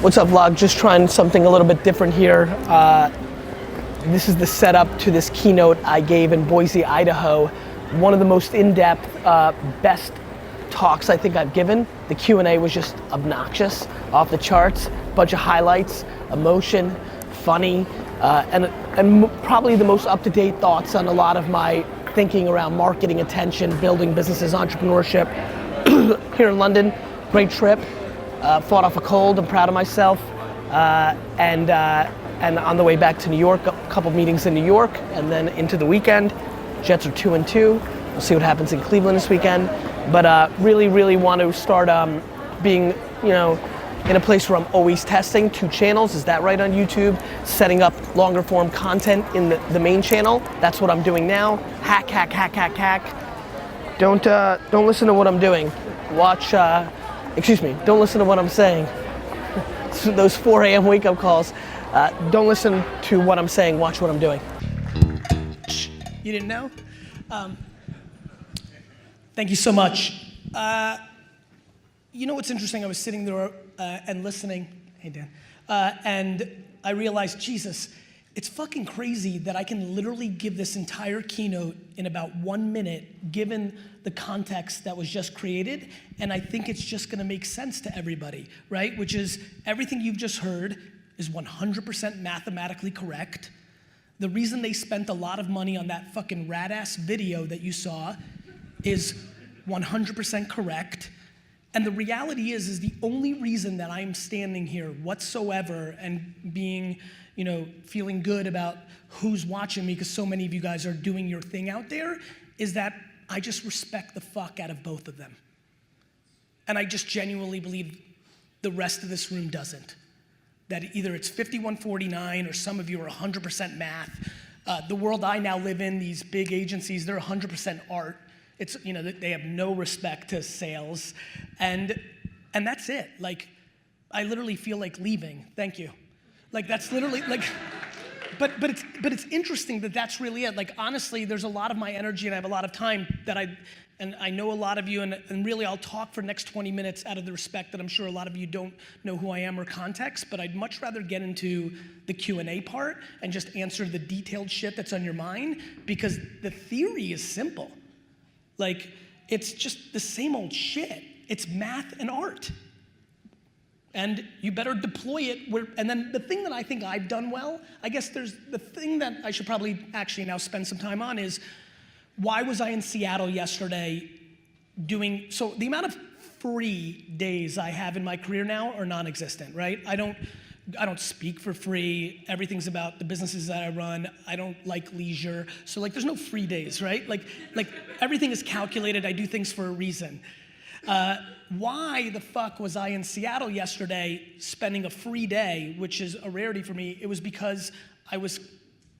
What's up, vlog? Just trying something a little bit different here. This is the setup to this keynote I gave in Boise, Idaho. One of the most in-depth, best talks I think I've given. The Q&A was just obnoxious, off the charts, bunch of highlights, emotion, funny, and probably the most up-to-date thoughts on a lot of my thinking around marketing, attention, building businesses, entrepreneurship. Here in London, great trip. Fought off a cold, I'm proud of myself. And on the way back to New York, a couple meetings in New York, and then into the weekend. Jets are 2-2. We'll see what happens in Cleveland this weekend. But really want to start being, in a place where I'm always testing 2 channels. Is that right on YouTube? Setting up longer form content in the main channel. That's what I'm doing now. Hack. Don't listen to what I'm doing. Watch. Don't listen to what I'm saying. Those 4 a.m. wake-up calls. Don't listen to what I'm saying, watch what I'm doing. You didn't know? Thank you so much. You know what's interesting? I was sitting there and listening, hey Dan, and I realized, Jesus, it's fucking crazy that I can literally give this entire keynote in about 1 minute, given the context that was just created, and I think it's just gonna make sense to everybody, right? Which is, everything you've just heard is 100% mathematically correct. The reason they spent a lot of money on that fucking rad-ass video that you saw is 100% correct. And the reality is the only reason that I'm standing here whatsoever and being, feeling good about who's watching me, because so many of you guys are doing your thing out there, is that I just respect the fuck out of both of them. And I just genuinely believe the rest of this room doesn't. That either it's 51-49 or some of you are 100% math. The world I now live in, these big agencies, they're 100% art. It's, they have no respect to sales. And that's it. Like, I literally feel like leaving. Thank you. Like, that's literally, like, but it's interesting that that's really it. Like, honestly, there's a lot of my energy and I have a lot of time that I know a lot of you, and really I'll talk for the next 20 minutes out of the respect that I'm sure a lot of you don't know who I am or context, but I'd much rather get into the Q&A part and just answer the detailed shit that's on your mind, because the theory is simple. Like, it's just the same old shit. It's math and art. And you better deploy it and then the thing that I think I've done well, I guess there's the thing that I should probably actually now spend some time on is, why was I in Seattle yesterday so the amount of free days I have in my career now are non-existent, right? I don't speak for free. Everything's about the businesses that I run. I don't like leisure. So like, there's no free days, right? Like everything is calculated. I do things for a reason. Why the fuck was I in Seattle yesterday spending a free day, which is a rarity for me? It was because I was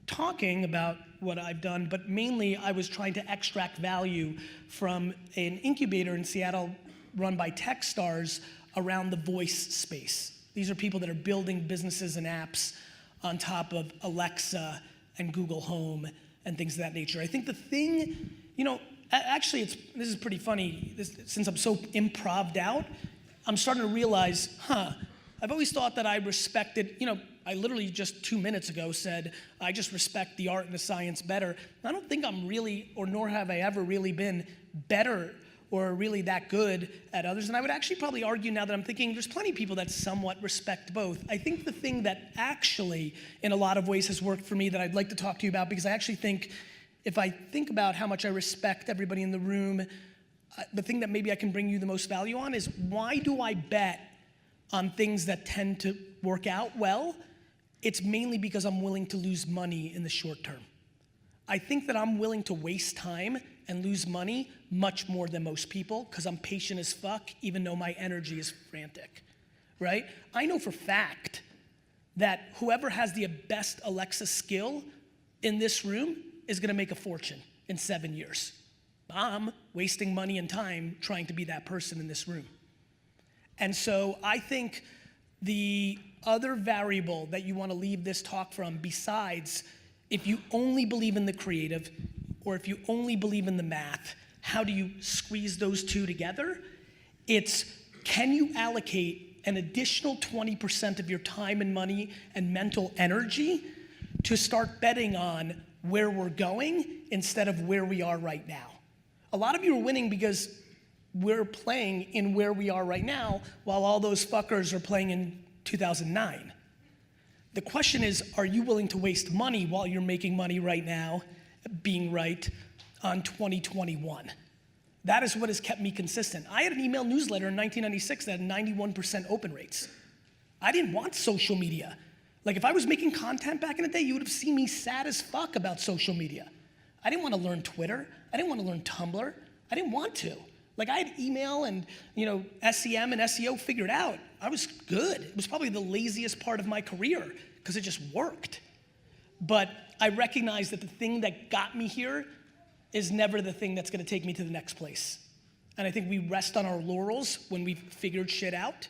talking about what I've done, but mainly I was trying to extract value from an incubator in Seattle run by tech stars around the voice space. These are people that are building businesses and apps on top of Alexa and Google Home and things of that nature. I think the thing, actually this is pretty funny, since I'm so improv'd out, I'm starting to realize, I've always thought that I respected, I literally just 2 minutes ago said, I just respect the art and the science better. I don't think I'm really, or nor have I ever really been better or really that good at others. And I would actually probably argue now that I'm thinking there's plenty of people that somewhat respect both. I think the thing that actually, in a lot of ways, has worked for me that I'd like to talk to you about, because I actually think, if I think about how much I respect everybody in the room, the thing that maybe I can bring you the most value on is, why do I bet on things that tend to work out well? It's mainly because I'm willing to lose money in the short term. I think that I'm willing to waste time and lose money much more than most people, because I'm patient as fuck, even though my energy is frantic, right? I know for fact that whoever has the best Alexa skill in this room is gonna make a fortune in 7 years. I'm wasting money and time trying to be that person in this room. And so I think the other variable that you wanna leave this talk from, besides if you only believe in the creative, or if you only believe in the math, how do you squeeze those two together? It's, can you allocate an additional 20% of your time and money and mental energy to start betting on where we're going instead of where we are right now. A lot of you are winning because we're playing in where we are right now while all those fuckers are playing in 2009. The question is, are you willing to waste money while you're making money right now, being right, on 2021? That is what has kept me consistent. I had an email newsletter in 1996 that had 91% open rates. I didn't want social media. Like if I was making content back in the day, you would have seen me sad as fuck about social media. I didn't want to learn Twitter. I didn't want to learn Tumblr. I didn't want to. Like I had email and SEM and SEO figured out. I was good. It was probably the laziest part of my career because it just worked. But I recognized that the thing that got me here is never the thing that's gonna take me to the next place. And I think we rest on our laurels when we've figured shit out.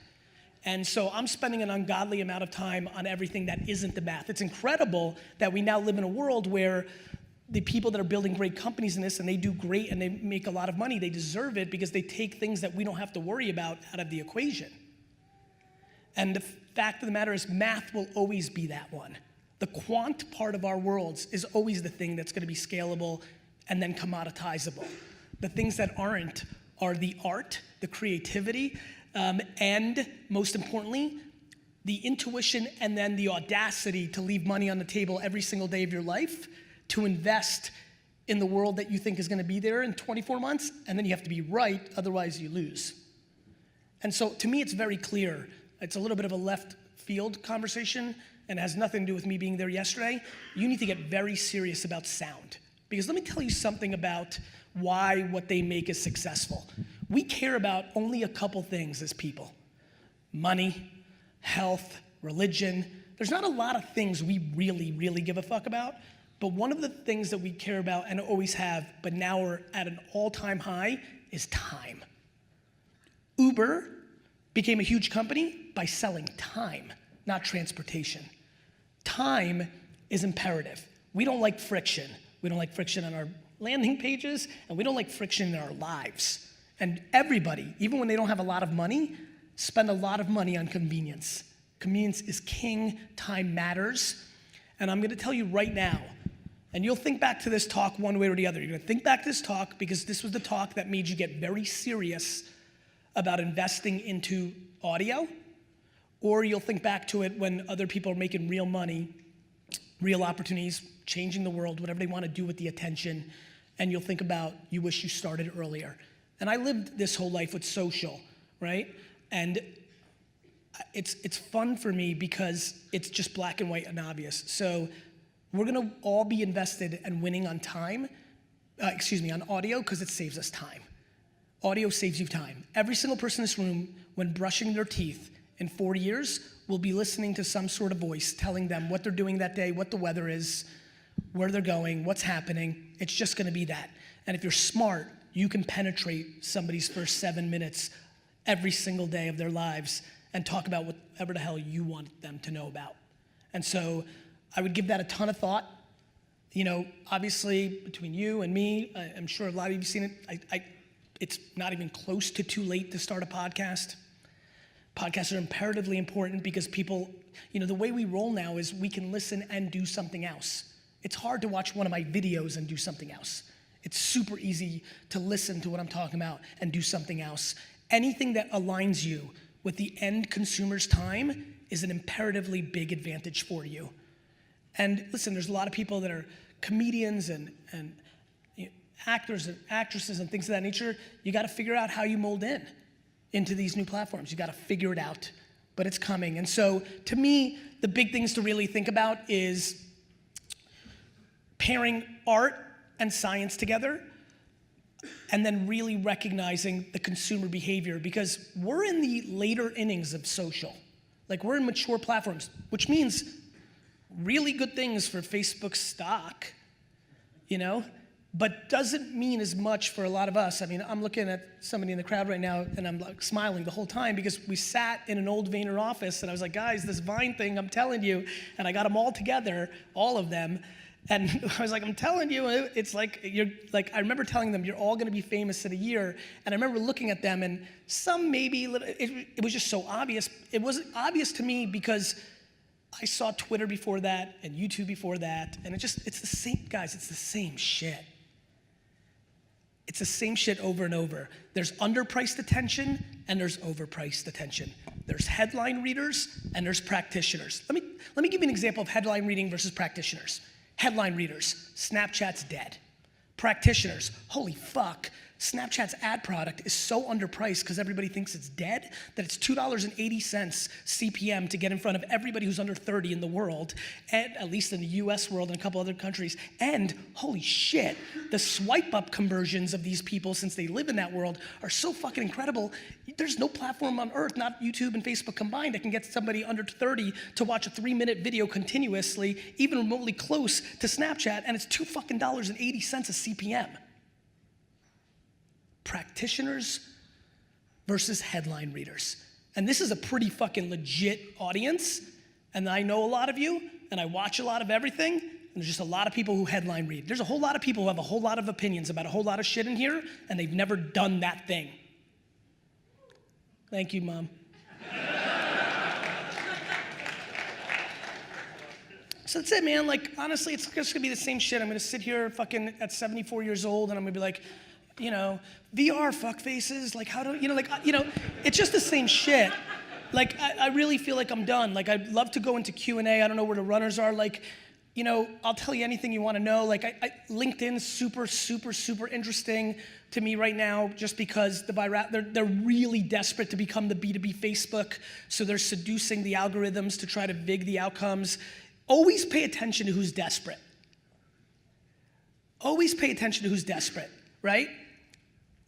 And so I'm spending an ungodly amount of time on everything that isn't the math. It's incredible that we now live in a world where the people that are building great companies in this and they do great and they make a lot of money, they deserve it because they take things that we don't have to worry about out of the equation. And the fact of the matter is math will always be that one. The quant part of our worlds is always the thing that's gonna be scalable and then commoditizable. The things that aren't are the art, the creativity, and most importantly, the intuition and then the audacity to leave money on the table every single day of your life to invest in the world that you think is gonna be there in 24 months, and then you have to be right, otherwise you lose. And so to me, it's very clear. It's a little bit of a left field conversation and has nothing to do with me being there yesterday. You need to get very serious about sound. Because let me tell you something about why what they make is successful. We care about only a couple things as people. Money, health, religion. There's not a lot of things we really, really give a fuck about, but one of the things that we care about and always have, but now we're at an all-time high, is time. Uber became a huge company by selling time, not transportation. Time is imperative. We don't like friction. We don't like friction on our landing pages, and we don't like friction in our lives. And everybody, even when they don't have a lot of money, spend a lot of money on convenience. Convenience is king, time matters. And I'm gonna tell you right now, and you'll think back to this talk one way or the other. You're gonna think back to this talk because this was the talk that made you get very serious about investing into audio, or you'll think back to it when other people are making real money, real opportunities, changing the world, whatever they want to do with the attention, and you'll think about you wish you started earlier. And I lived this whole life with social, right? And it's fun for me because it's just black and white and obvious. So we're gonna all be invested and winning on time, on audio, because it saves us time. Audio saves you time. Every single person in this room, when brushing their teeth in 40 years, will be listening to some sort of voice telling them what they're doing that day, what the weather is, where they're going, what's happening. It's just gonna be that. And if you're smart, you can penetrate somebody's first 7 minutes every single day of their lives and talk about whatever the hell you want them to know about. And so I would give that a ton of thought. Obviously between you and me, I'm sure a lot of you have seen it. It's not even close to too late to start a podcast. Podcasts are imperatively important because people, the way we roll now is we can listen and do something else. It's hard to watch one of my videos and do something else. It's super easy to listen to what I'm talking about and do something else. Anything that aligns you with the end consumer's time is an imperatively big advantage for you. And listen, there's a lot of people that are comedians and actors and actresses and things of that nature. You gotta figure out how you mold into these new platforms. You gotta figure it out, but it's coming. And so to me, the big things to really think about is pairing art and science together, and then really recognizing the consumer behavior, because we're in the later innings of social. Like we're in mature platforms, which means really good things for Facebook stock, but doesn't mean as much for a lot of us. I mean, I'm looking at somebody in the crowd right now and I'm like smiling the whole time because we sat in an old Vayner office and I was like, guys, this Vine thing, I'm telling you, and I got them all together, all of them, And I was like, I'm telling you, it's like, I remember telling them, you're all gonna be famous in a year. And I remember looking at them, and some maybe, it was just so obvious. It wasn't obvious to me because I saw Twitter before that and YouTube before that. And it's the same, guys, it's the same shit. It's the same shit over and over. There's underpriced attention and there's overpriced attention. There's headline readers and there's practitioners. Let me give you an example of headline reading versus practitioners. Headline readers, Snapchat's dead. Practitioners, holy fuck, Snapchat's ad product is so underpriced because everybody thinks it's dead that it's $2.80 CPM to get in front of everybody who's under 30 in the world, and at least in the US world and a couple other countries. And holy shit, the swipe up conversions of these people, since they live in that world, are so fucking incredible. There's no platform on earth, not YouTube and Facebook combined, that can get somebody under 30 to watch a 3-minute video continuously, even remotely close to Snapchat, and it's $2.80 a CPM. Practitioners versus headline readers. And this is a pretty fucking legit audience, and I know a lot of you, and I watch a lot of everything, and there's just a lot of people who headline read. There's a whole lot of people who have a whole lot of opinions about a whole lot of shit in here, and they've never done that thing. Thank you, Mom. So that's it, man. Like, honestly, it's just gonna be the same shit. I'm gonna sit here fucking at 74 years old, and I'm gonna be like, VR fuck faces, like it's just the same shit. Like, I really feel like I'm done. Like, I'd love to go into Q&A. I don't know where the runners are. Like, I'll tell you anything you want to know. Like, LinkedIn's super, super, super interesting to me right now, just because they're really desperate to become the B2B Facebook. So they're seducing the algorithms to try to vig the outcomes. Always pay attention to who's desperate. Always pay attention to who's desperate, right?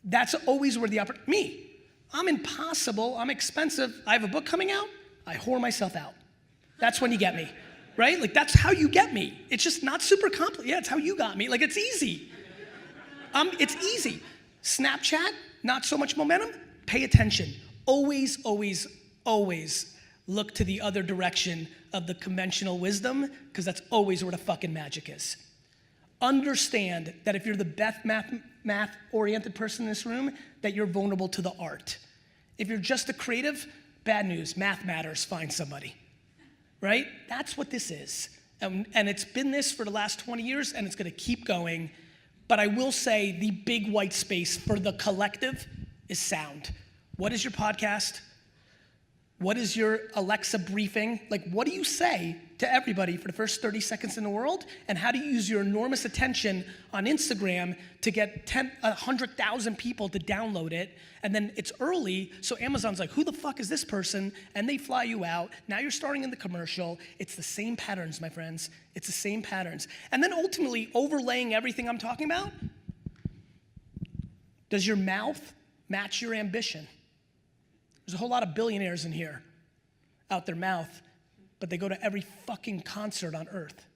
That's always where the opportunity, me, I'm impossible, I'm expensive, I have a book coming out, I whore myself out. That's when you get me, right? Like, that's how you get me. It's just not super complicated. Yeah, it's how you got me. Like, it's easy. It's easy. Snapchat, not so much momentum, pay attention. Always, always, always look to the other direction of the conventional wisdom, because that's always where the fucking magic is. Understand that if you're the best math-oriented person in this room, that you're vulnerable to the art. If you're just a creative, bad news, math matters, find somebody, right? That's what this is. And it's been this for the last 20 years, and it's gonna keep going. But I will say the big white space for the collective is sound. What is your podcast? What is your Alexa briefing? Like, what do you say to everybody for the first 30 seconds in the world? And how do you use your enormous attention on Instagram to get 100,000 people to download it? And then it's early, so Amazon's like, who the fuck is this person? And they fly you out. Now you're starting in the commercial. It's the same patterns, my friends. It's the same patterns. And then ultimately, overlaying everything I'm talking about, does your mouth match your ambition? There's a whole lot of billionaires in here out their mouth, but they go to every fucking concert on earth.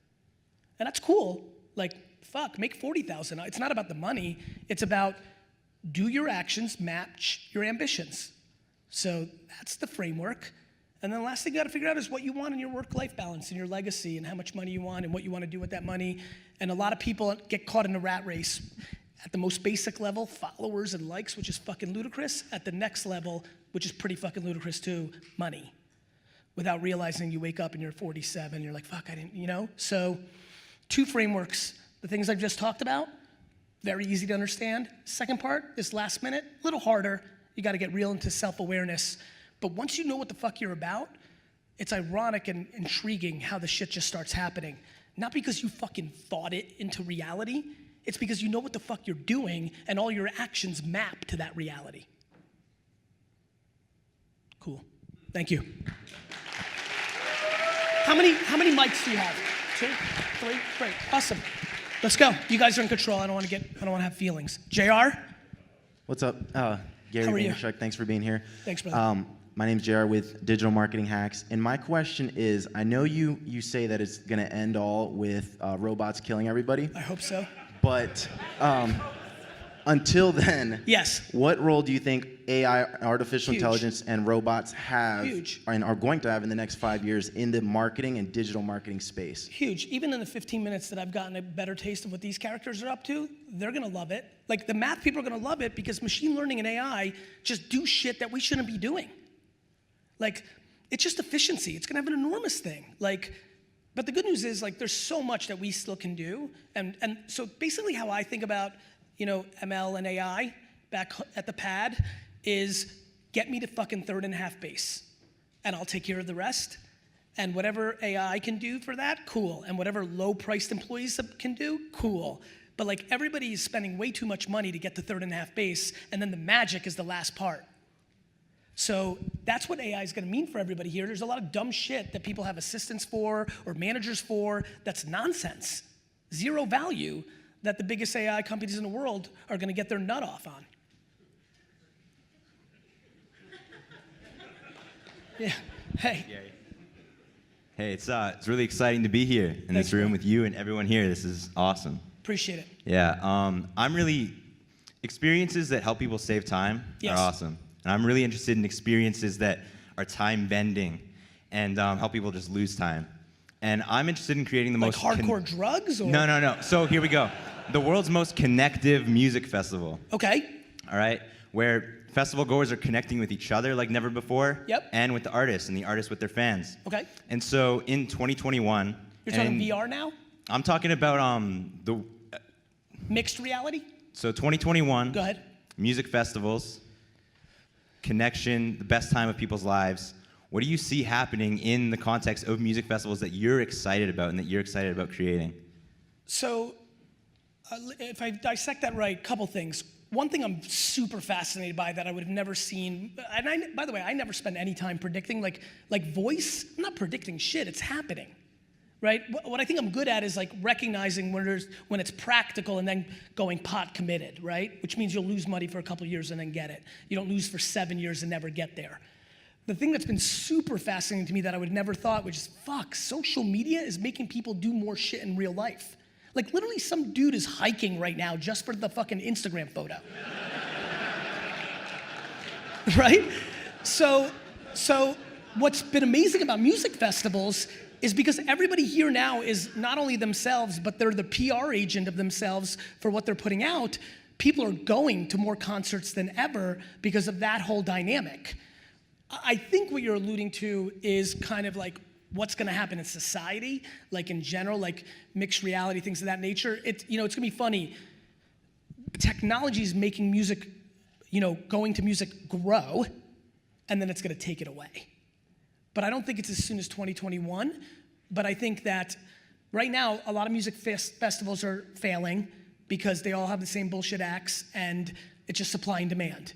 And that's cool. Like, fuck, make 40,000. It's not about the money. It's about, do your actions match your ambitions? So that's the framework. And then the last thing you gotta figure out is what you want in your work-life balance and your legacy, and how much money you want and what you wanna do with that money. And a lot of people get caught in the rat race. At the most basic level, followers and likes, which is fucking ludicrous. At the next level, which is pretty fucking ludicrous too, money. Without realizing you wake up and you're 47, you're like, fuck, I didn't, So 2 frameworks, the things I've just talked about, very easy to understand. Second part is last minute, a little harder. You gotta get real into self-awareness. But once you know what the fuck you're about, it's ironic and intriguing how the shit just starts happening. Not because you fucking thought it into reality, it's because you know what the fuck you're doing, and all your actions map to that reality. Cool. Thank you. How many mics do you have? 2, 3, great, awesome. Let's go. You guys are in control. I don't want to have feelings. JR? What's up? Gary Vaynerchuk, thanks for being here. Thanks, brother. My name's JR with Digital Marketing Hacks, and my question is, I know you say that it's gonna end all with robots killing everybody. I hope so. But until then, yes. what role do you think AI, artificial Huge. intelligence, and robots have Huge. and are going to have in the next 5 years in the marketing and digital marketing space? Huge. Even in the 15 minutes that I've gotten a better taste of what these characters are up to, they're gonna love it. Like the math people are gonna love it because machine learning and AI just do shit that we shouldn't be doing. Like, it's just efficiency. It's gonna have an enormous thing. Like, but the good news is, like, there's so much that we still can do. And so basically how I think about, ML and AI back at the pad is get me to fucking 3.5 base and I'll take care of the rest. And whatever AI can do for that, cool. And whatever low-priced employees can do, cool. But like everybody is spending way too much money to get to 3.5 base, and then the magic is the last part. So that's what AI is gonna mean for everybody here. There's a lot of dumb shit that people have assistants for or managers for that's nonsense. Zero value that the biggest AI companies in the world are gonna get their nut off on. Yeah, hey. Hey, it's really exciting to be here in this room with you and everyone here. This is awesome. Appreciate it. Yeah, I'm really, experiences that help people save time are awesome. And I'm really interested in experiences that are time bending and help people just lose time. And I'm interested in creating the most hardcore drugs or? No. So here we go. The world's most connective music festival. Okay. All right, where festival goers are connecting with each other like never before. Yep. And with the artists and the artists with their fans. Okay. And so in 2021. You're talking VR now? I'm talking about the mixed reality? So 2021. Go ahead. Music festivals, connection, the best time of people's lives. What do you see happening in the context of music festivals that you're excited about and that you're excited about creating? So if I dissect that right, couple things. One thing I'm super fascinated by that I would have never seen, and by the way, I never spend any time predicting, like voice, I'm not predicting shit, it's happening, right? What I think I'm good at is like recognizing when it's practical and then going pot committed, right? Which means you'll lose money for a couple of years and then get it. You don't lose for 7 years and never get there. The thing that's been super fascinating to me that I would never thought, which is social media is making people do more shit in real life. Like literally some dude is hiking right now just for the fucking Instagram photo. Right? So what's been amazing about music festivals is because everybody here now is not only themselves, but they're the PR agent of themselves for what they're putting out. People are going to more concerts than ever because of that whole dynamic. I think what you're alluding to is kind of like what's gonna happen in society, like in general, like mixed reality, things of that nature. It's gonna be funny. Technology is making music, going to music grow, and then it's gonna take it away. But I don't think it's as soon as 2021, but I think that right now, a lot of music festivals are failing because they all have the same bullshit acts, and it's just supply and demand.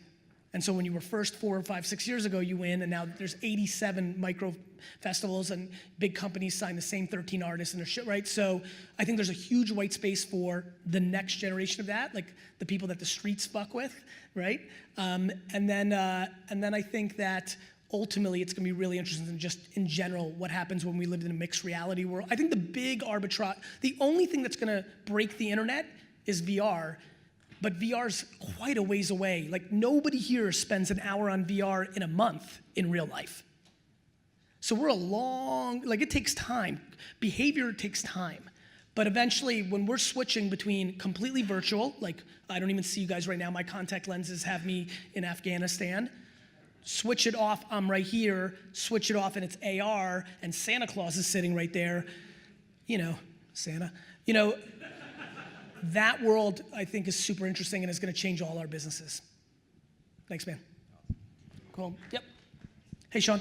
And so when you were first 4 or 5, 6 years ago, you win, and now there's 87 micro festivals, and big companies sign the same 13 artists and their shit, right? So I think there's a huge white space for the next generation of that, like the people that the streets fuck with, right? And then I think that ultimately it's gonna be really interesting in just in general what happens when we live in a mixed reality world. I think the big arbitrage, the only thing that's gonna break the internet is VR. But VR's quite a ways away. Like nobody here spends an hour on VR in a month in real life. So we're it takes time. Behavior takes time. But eventually when we're switching between completely virtual, like I don't even see you guys right now, my contact lenses have me in Afghanistan. Switch it off, I'm right here. Switch it off and it's AR and Santa Claus is sitting right there. Santa. That world, I think, is super interesting and is going to change all our businesses. Thanks, man. Cool. Yep. Hey, Sean.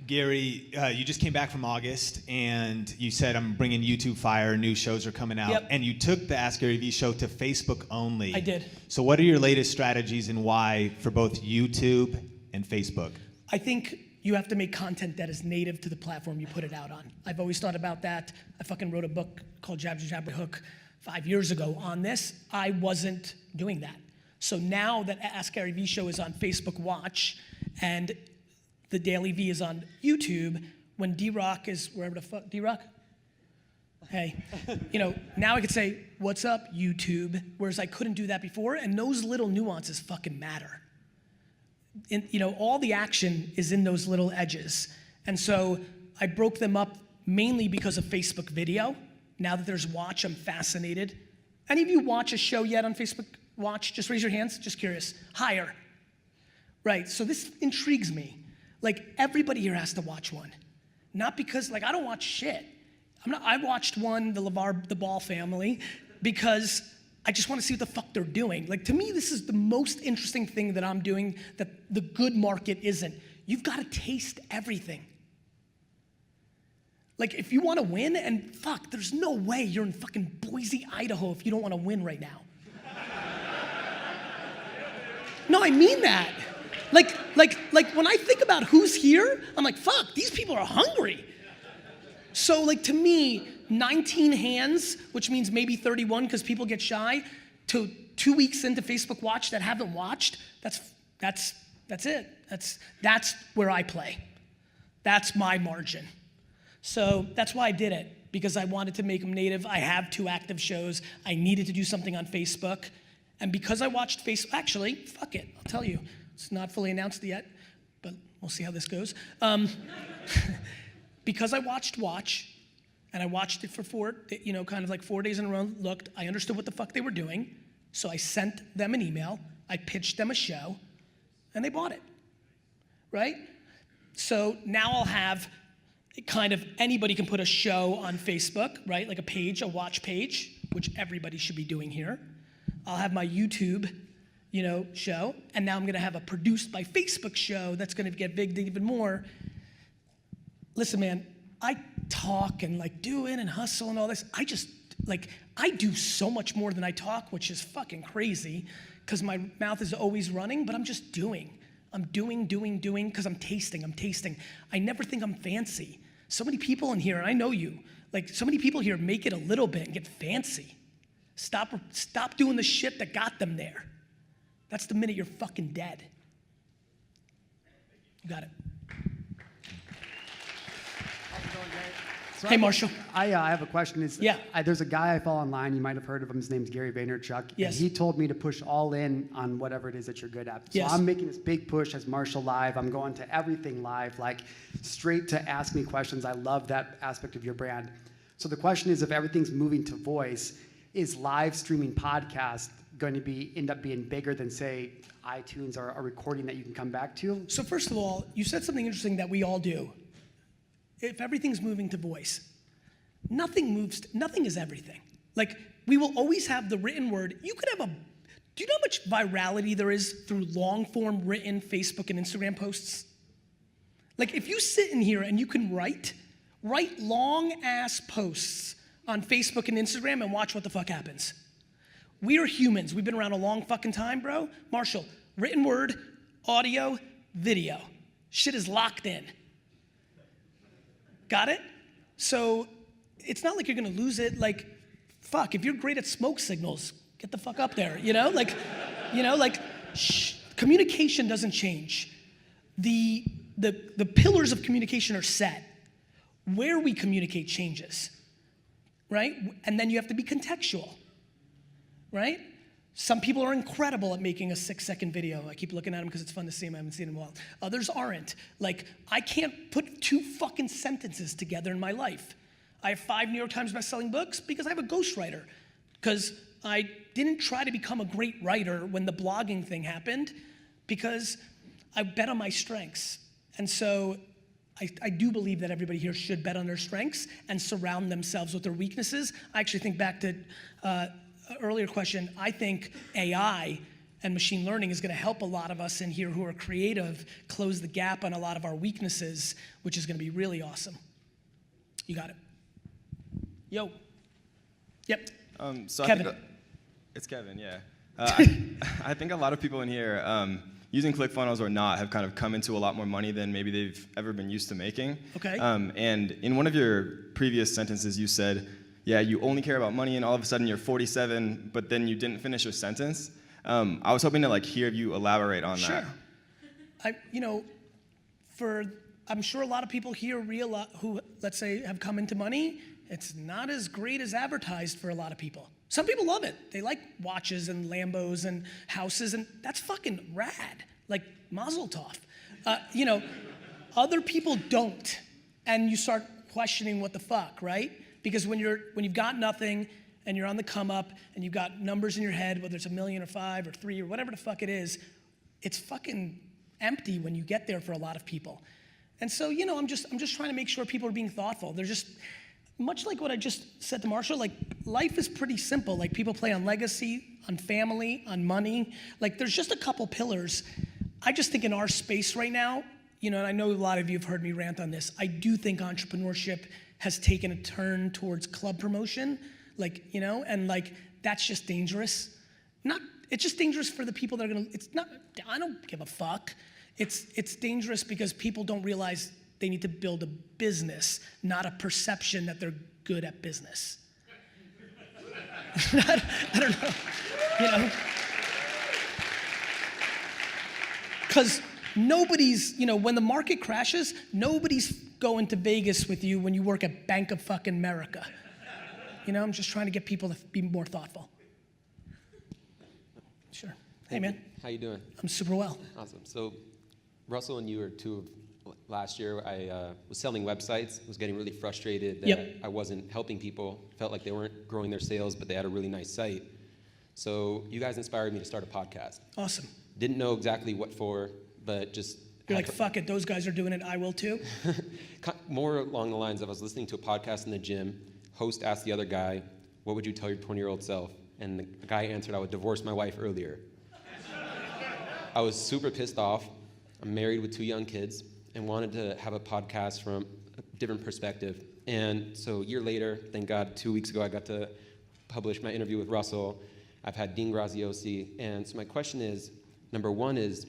Gary, you just came back from August, and you said, I'm bringing YouTube Fire, new shows are coming out. Yep. And you took the Ask Garyvee show to Facebook only. I did. So what are your latest strategies and why for both YouTube and Facebook? I think you have to make content that is native to the platform you put it out on. I've always thought about that. I fucking wrote a book called Jab, Jab, Jab, Hook 5 years ago on this. I wasn't doing that. So now that Ask Garyvee show is on Facebook Watch and the Dailyvee is on YouTube, when D-Rock is wherever the fuck, D-Rock? Hey, now I could say, what's up, YouTube? Whereas I couldn't do that before, and those little nuances fucking matter. And, all the action is in those little edges. And so I broke them up mainly because of Facebook video. Now that there's Watch, I'm fascinated. Any of you watch a show yet on Facebook Watch? Just raise your hands, just curious. Higher. Right, so this intrigues me. Like, everybody here has to watch one. Not because, I don't watch shit. I watched one, the Ball family, because I just want to see what the fuck they're doing. To me, this is the most interesting thing that I'm doing that the good market isn't. You've got to taste everything. If you want to win, and fuck, there's no way you're in fucking Boise, Idaho if you don't want to win right now. No, I mean that. When I think about who's here, I'm like, fuck, these people are hungry. So to me, 19 hands, which means maybe 31 because people get shy, to 2 weeks into Facebook Watch that haven't watched, that's it. That's where I play. That's my margin. So that's why I did it, because I wanted to make them native. I have 2 active shows. I needed to do something on Facebook. And because I watched Facebook, actually, fuck it, I'll tell you. It's not fully announced yet, but we'll see how this goes. Because I watched Watch, and I watched it for 4 days in a row, looked, I understood what the fuck they were doing, so I sent them an email, I pitched them a show, and they bought it, right? So now I'll have anybody can put a show on Facebook, right? Like a page, a Watch page, which everybody should be doing here. I'll have my YouTube, show, and now I'm gonna have a produced by Facebook show that's gonna get big even more. Listen, man, I talk and do it and hustle and all this. I do so much more than I talk, which is fucking crazy, because my mouth is always running, but I'm just doing. I'm doing, because I'm tasting. I never think I'm fancy. So many people in here, and I know you, so many people here make it a little bit and get fancy. Stop doing the shit that got them there. That's the minute you're fucking dead. You got it. So hey, Marshall. I have a question. There's a guy I follow online. You might have heard of him. His name's Gary Vaynerchuk. Yes. And he told me to push all in on whatever it is that you're good at. So yes. I'm making this big push as Marshall Live. I'm going to everything live, straight to ask me questions. I love that aspect of your brand. So the question is, if everything's moving to voice, is live streaming podcast going to end up being bigger than, say, iTunes or a recording that you can come back to? So first of all, you said something interesting that we all do. If everything's moving to voice, nothing is everything. We will always have the written word. You could have do you know how much virality there is through long form written Facebook and Instagram posts? If you sit in here and you can write long ass posts on Facebook and Instagram and watch what the fuck happens. We are humans. We've been around a long fucking time, bro. Marshall, written word, audio, video. Shit is locked in. Got it? So it's not like you're gonna lose it. Fuck, if you're great at smoke signals, get the fuck up there, communication doesn't change. The pillars of communication are set. Where we communicate changes, right? And then you have to be contextual, right? Some people are incredible at making a 6-second video. I keep looking at them because it's fun to see them. I haven't seen them in a while. Others aren't. I can't put 2 fucking sentences together in my life. I have 5 New York Times bestselling books because I have a ghostwriter. Because I didn't try to become a great writer when the blogging thing happened, because I bet on my strengths. And so I do believe that everybody here should bet on their strengths and surround themselves with their weaknesses. I actually think back to earlier question, I think AI and machine learning is going to help a lot of us in here who are creative close the gap on a lot of our weaknesses, which is going to be really awesome. You got it. Yo. Yep. So Kevin. I think it's Kevin, yeah. I think a lot of people in here, using ClickFunnels or not, have kind of come into a lot more money than maybe they've ever been used to making. Okay. And in one of your previous sentences, you said, yeah, you only care about money, and all of a sudden you're 47, but then you didn't finish your sentence. I was hoping to hear you elaborate on that. Sure. I'm sure a lot of people here who, let's say, have come into money It's not as great as advertised for a lot of people. Some people love it. They like watches and Lambos and houses, and that's fucking rad. Like Mazel Tov. You know, other people don't, and you start questioning what the fuck, right? Because when you've got nothing and you're on the come up and you've got numbers in your head, whether it's 1 million or 5 or 3 or whatever the fuck it is, it's fucking empty when you get there for a lot of people. And so, you know, I'm just trying to make sure people are being thoughtful. They're just, much like what I just said to Marshall, like life is pretty simple. Like people play on legacy, on family, on money. Like there's just a couple pillars. I just think in our space right now, you know, and I know a lot of you have heard me rant on this, I do think entrepreneurship has taken a turn towards club promotion, like, you know, and like that's just dangerous. It's just dangerous for the people that are gonna, it's not, I don't give a fuck. It's dangerous because people don't realize they need to build a business, not a perception that they're good at business. I don't know, you know? Because nobody's, you know, when the market crashes, nobody's going to Vegas with you when you work at Bank of fucking America. You know, I'm just trying to get people to be more thoughtful. Sure. Hey, man. How you doing? I'm super well. Awesome. So, Russell and you were two of last year. I was selling websites. Was getting really frustrated that I wasn't helping people. Felt like they weren't growing their sales, but they had a really nice site. So you guys inspired me to start a podcast. Awesome. Didn't know exactly what for, but just... You're like, fuck it, those guys are doing it, I will too? More along the lines of I was listening to a podcast in the gym. Host asked the other guy, what would you tell your 20-year-old self? And the guy answered, I would divorce my wife earlier. I was super pissed off. I'm married with 2 young kids and wanted to have a podcast from a different perspective. And so a year later, thank God, 2 weeks ago, I got to publish my interview with Russell. I've had Dean Graziosi. And so my question is, number 1 is,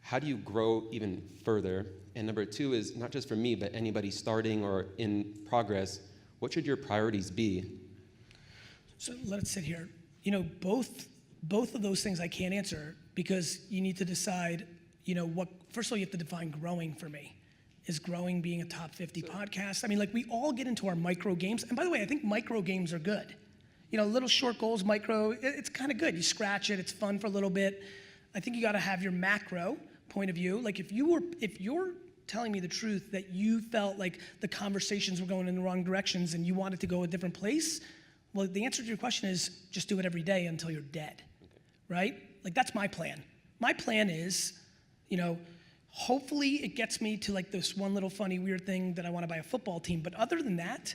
how do you grow even further? And number 2 is, not just for me, but anybody starting or in progress, what should your priorities be? So let it sit here. You know, both of those things I can't answer because you need to decide, you know, what, first of all, you have to define growing for me. Is growing being a top 50 podcast? I mean, like we all get into our micro games. And by the way, I think micro games are good. You know, little short goals, micro, it's kind of good. You scratch it, it's fun for a little bit. I think you got to have your macro point of view. Like if you're telling me the truth that you felt like the conversations were going in the wrong directions and you wanted to go a different place, well, the answer to your question is just do it every day until you're dead, right? Like that's my plan. My plan is, you know, hopefully it gets me to like this one little funny weird thing that I want to buy a football team. But other than that,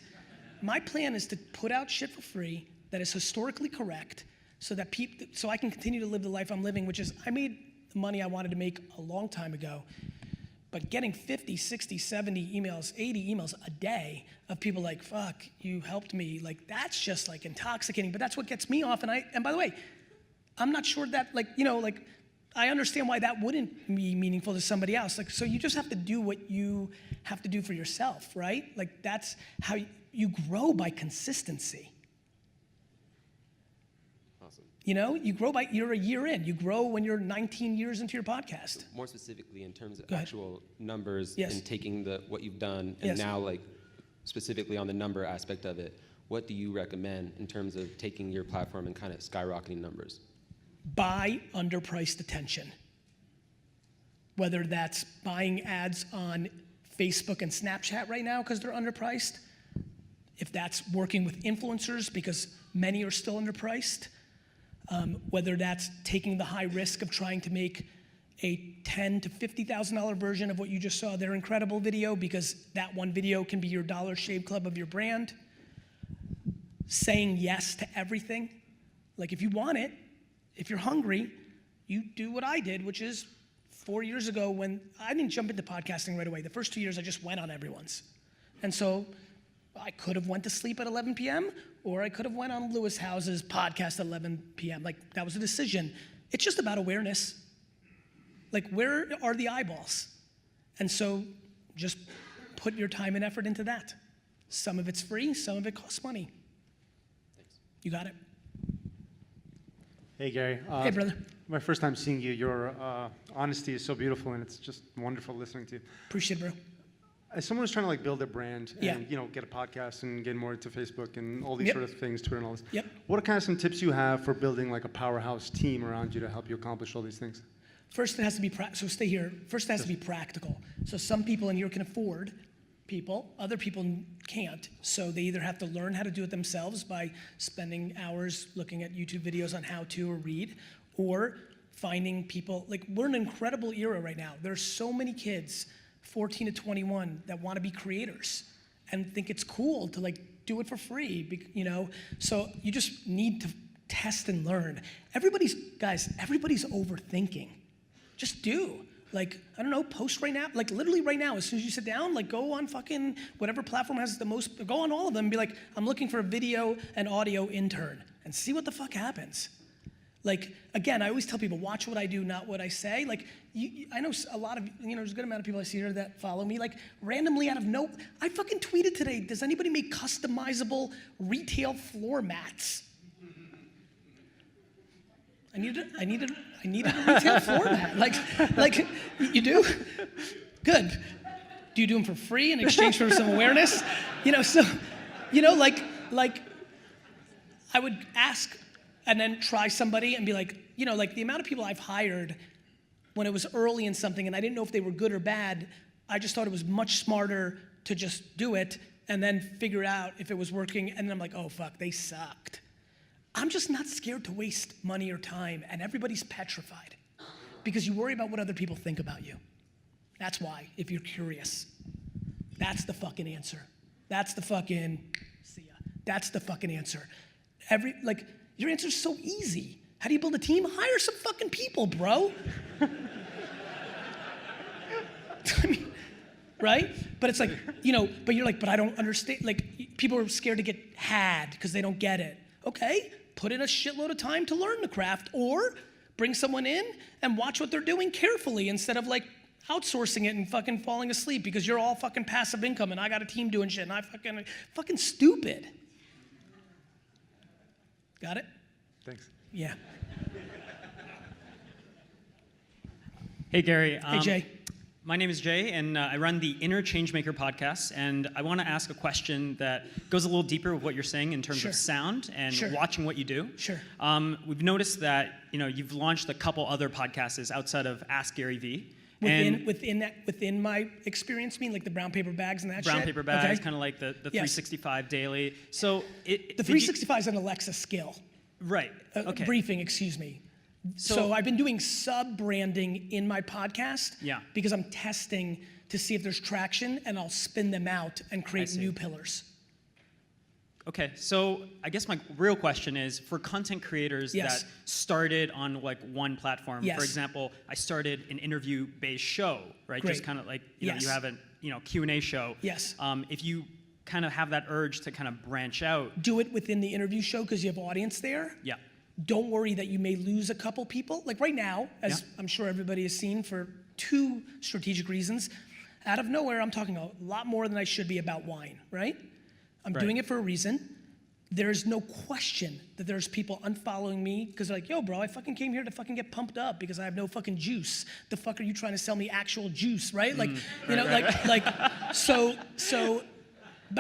my plan is to put out shit for free that is historically correct so that so I can continue to live the life I'm living, which is I made the money I wanted to make a long time ago. But getting 50, 60, 70 emails, 80 emails a day of people like, fuck, you helped me, like that's just like intoxicating, but that's what gets me off. And by the way, I'm not sure that like, you know, like I understand why that wouldn't be meaningful to somebody else. Like, so you just have to do what you have to do for yourself, right? Like that's how you grow by consistency. You know, you grow by, you're a year in. You grow when you're 19 years into your podcast. More specifically in terms of actual numbers Yes. and taking what you've done and now like specifically on the number aspect of it, what do you recommend in terms of taking your platform and kind of skyrocketing numbers? Buy underpriced attention. Whether that's buying ads on Facebook and Snapchat right now because they're underpriced, if that's working with influencers because many are still underpriced, whether that's taking the high risk of trying to make a $10,000 to $50,000 version of what you just saw, their incredible video, because that one video can be your Dollar Shave Club of your brand. Saying yes to everything. Like if you want it, if you're hungry, you do what I did, which is 4 years ago when I didn't jump into podcasting right away. The first 2 years I just went on everyone's. And so I could have went to sleep at 11 p.m. or I could have went on Lewis House's podcast at 11 p.m. Like that was a decision. It's just about awareness. Like where are the eyeballs? And so just put your time and effort into that. Some of it's free, some of it costs money. Thanks. You got it. Hey, Gary. Hey, brother. My first time seeing you. Your honesty is so beautiful, and it's just wonderful listening to you. Appreciate it, bro. as someone who's trying to like build a brand and Yeah. Get a podcast and get more into Facebook and all these Yep. sort of things, Twitter and all this. Yep. What are kind of some tips you have for building like a powerhouse team around you to help you accomplish all these things? First, it has to be so stay here. First, it has to be practical. So some people in here can afford people, other people can't. So they either have to learn how to do it themselves by spending hours looking at YouTube videos on how to or read, or finding people. Like, we're in an incredible era right now. There's so many kids, 14 to 21, that want to be creators and think it's cool to like do it for free, So you just need to test and learn. Everybody's overthinking. Just do. Like, I don't know, post right now. Like, literally right now, as soon as you sit down, like, go on fucking whatever platform has the most, go on all of them and be like, I'm looking for a video and audio intern, and see what the fuck happens. Like, again, I always tell people, watch what I do, not what I say. Like, I know a lot of, there's a good amount of people I see here that follow me. Like, randomly out of I fucking tweeted today, does anybody make customizable retail floor mats? I needed a retail floor mat. Like, you do? Good. Do you do them for free in exchange for some awareness? Like, I would ask and then try somebody and be like, like the amount of people I've hired when it was early in something and I didn't know if they were good or bad, I just thought it was much smarter to just do it and then figure out if it was working, and then I'm like, oh fuck, they sucked. I'm just not scared to waste money or time, and everybody's petrified because you worry about what other people think about you. That's why, if you're curious. That's the fucking answer. That's the fucking, see ya. That's the fucking answer. Your answer's so easy. How do you build a team? Hire some fucking people, bro. I mean, right? But it's like, but you're like, but I don't understand. Like, people are scared to get had because they don't get it. Okay, put in a shitload of time to learn the craft, or bring someone in and watch what they're doing carefully instead of like outsourcing it and fucking falling asleep because you're all fucking passive income and I got a team doing shit and I fucking stupid. Got it? Thanks. Yeah. Hey, Gary. Hey, Jay. My name is Jay, and I run the Inner Changemaker podcast, and I want to ask a question that goes a little deeper with what you're saying in terms Sure. of sound and Sure. watching what you do. Sure. We've noticed that you've launched a couple other podcasts outside of Ask Garyvee. Within my experience, mean like the brown paper bags and that brown shit? paper bags, Okay. kind of like the Yes. 365 daily. So The 365 is an Alexa skill. Right. Okay. Briefing, excuse me. So I've been doing sub-branding in my podcast because I'm testing to see if there's traction, and I'll spin them out and create new pillars. Okay, so I guess my real question is for content creators that started on like one platform. Yes. For example, I started an interview-based show, right? Great. Just kind of like you have a Q&A show. Yes. If you kind of have that urge to kind of branch out, Do it within the interview show because you have audience there. yeah. Don't worry that you may lose a couple people. Like right now, as I'm sure everybody has seen for 2 strategic reasons, out of nowhere, I'm talking a lot more than I should be about wine, right? I'm doing it for a reason. There's no question that there's people unfollowing me because they're like, yo, bro, I fucking came here to fucking get pumped up because I have no fucking juice. The fuck are you trying to sell me actual juice, right? But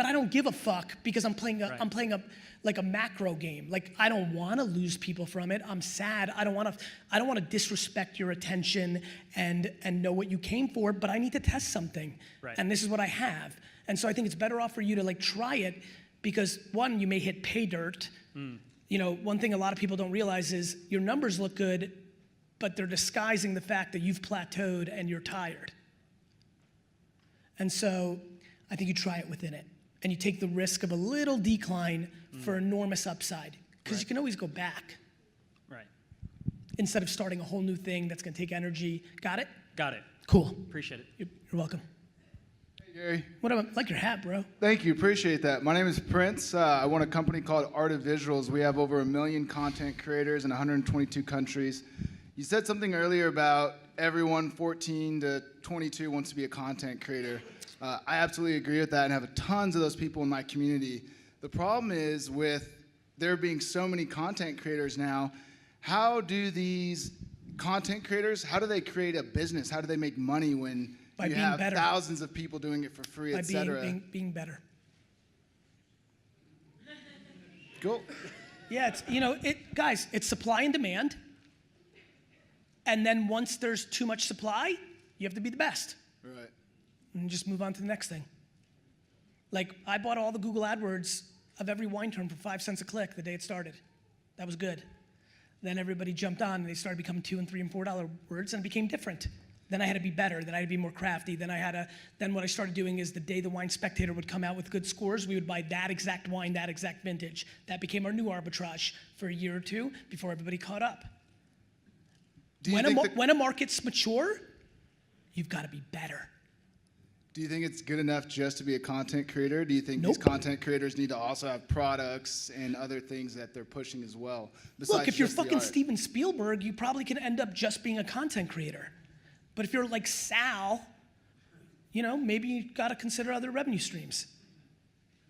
I don't give a fuck because I'm playing a macro game. Like, I don't want to lose people from it. I'm sad. I don't want to disrespect your attention and know what you came for, but I need to test something. Right. And this is what I have. And so I think it's better off for you to like try it because one, you may hit pay dirt. One thing a lot of people don't realize is your numbers look good, but they're disguising the fact that you've plateaued and you're tired. And so I think you try it within it. And you take the risk of a little decline for enormous upside. Because you can always go back. Right. Instead of starting a whole new thing that's gonna take energy. Got it? Got it. Cool. Appreciate it. You're welcome. Hey, Gary. I like your hat, bro. Thank you. Appreciate that. My name is Prince. I run a company called Art of Visuals. We have over 1 million content creators in 122 countries. You said something earlier about everyone 14 to 22 wants to be a content creator. I absolutely agree with that and have tons of those people in my community. The problem is with there being so many content creators now, how do these content creators, how do they create a business? How do they make money when By you being have better. thousands of people doing it for free, By etc. being better. Cool. Yeah, guys, it's supply and demand. And then once there's too much supply, you have to be the best. Right. And just move on to the next thing. Like, I bought all the Google AdWords of every wine term for 5 cents a click the day it started. That was good. Then everybody jumped on and they started becoming $2 and $3 and $4 words, and it became different. Then I had to be better. Then I had to be more crafty. Then what I started doing is the day the Wine Spectator would come out with good scores, we would buy that exact wine, that exact vintage. That became our new arbitrage for a year or two before everybody caught up. When a market's mature, you've got to be better. Do you think it's good enough just to be a content creator? Do you think these content creators need to also have products and other things that they're pushing as well? Look, if you're fucking Steven Spielberg, you probably can end up just being a content creator. But if you're like Sal, maybe you got to consider other revenue streams.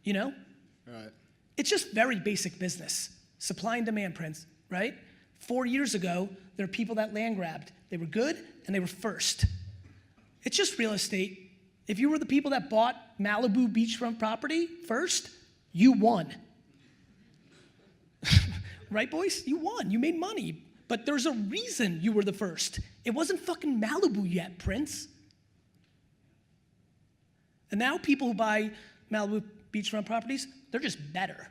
Right. It's just very basic business. Supply and demand, Prince, right? 4 years ago, there are people that land grabbed. They were good and they were first. It's just real estate. If you were the people that bought Malibu beachfront property first, you won. Right, boys? You won. You made money. But there's a reason you were the first. It wasn't fucking Malibu yet, Prince. And now people who buy Malibu beachfront properties, they're just better.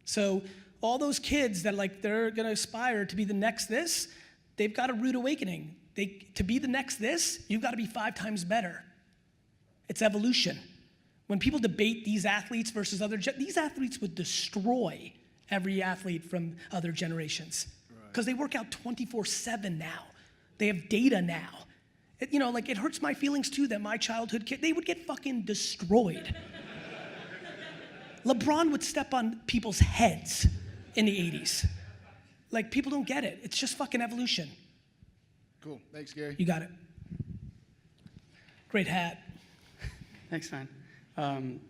So all those kids that they're gonna aspire to be the next this, they've got a rude awakening. To be the next this, you've got to be 5 times better. It's evolution. When people debate these athletes versus these athletes would destroy every athlete from other generations. Because they work out 24/7 now. They have data now. It hurts my feelings too that my childhood kid, they would get fucking destroyed. LeBron would step on people's heads in the 80s. People don't get it. It's just fucking evolution. Cool. Thanks, Gary. You got it. Great hat. Thanks, man. I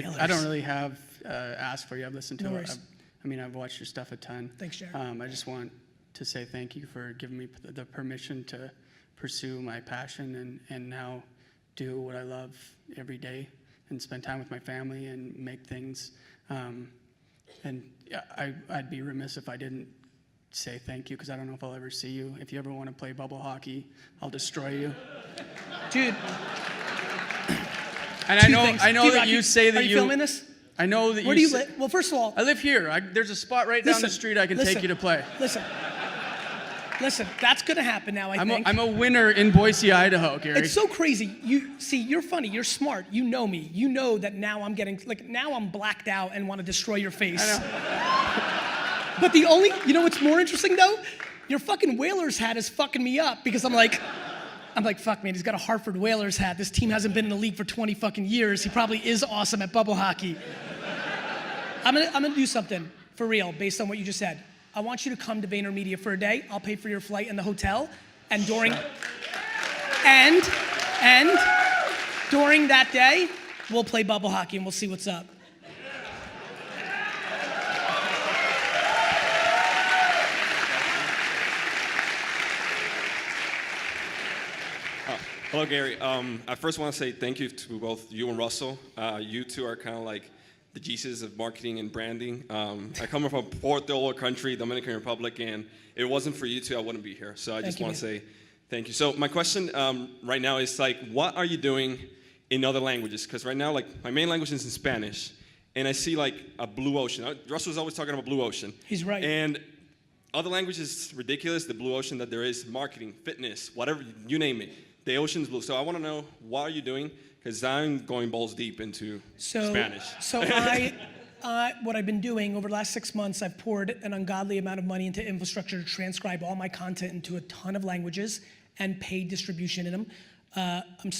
don't really have asked for you. I've listened to it. I've watched your stuff a ton. Thanks, Jared. I just want to say thank you for giving me the permission to pursue my passion and now do what I love every day and spend time with my family and make things. I'd be remiss if I didn't say thank you because I don't know if I'll ever see you. If you ever want to play bubble hockey, I'll destroy you. Dude. And I know that you say that are you filming this? I know that Where do you live? Well, first of all, I live here. There's a spot right down the street I can take you to play. Listen, that's going to happen now, I think. I'm a winner in Boise, Idaho, Gary. It's so crazy. You're funny. You're smart. You know me. You know that now I'm now I'm blacked out and want to destroy your face. I know. But what's more interesting though? Your fucking Whalers hat is fucking me up because I'm like, fuck man, he's got a Hartford Whalers hat. This team hasn't been in the league for 20 fucking years. He probably is awesome at bubble hockey. I'm gonna do something for real based on what you just said. I want you to come to VaynerMedia for a day. I'll pay for your flight and the hotel. And during that day, we'll play bubble hockey and we'll see what's up. Hello, Gary. I first want to say thank you to both you and Russell. You two are kind of like the Jesus of marketing and branding. I come from a poor third world country, Dominican Republic, and if it wasn't for you two, I wouldn't be here. So I just want to say thank you. So my question right now is what are you doing in other languages? Because right now, my main language is in Spanish, and I see a blue ocean. Russell's always talking about blue ocean. He's right. And other languages is ridiculous, the blue ocean that there is, marketing, fitness, whatever, you name it. The ocean's blue. So I want to know, what are you doing? Because I'm going balls deep into Spanish. So what I've been doing over the last 6 months, I've poured an ungodly amount of money into infrastructure to transcribe all my content into a ton of languages and paid distribution in them. I'm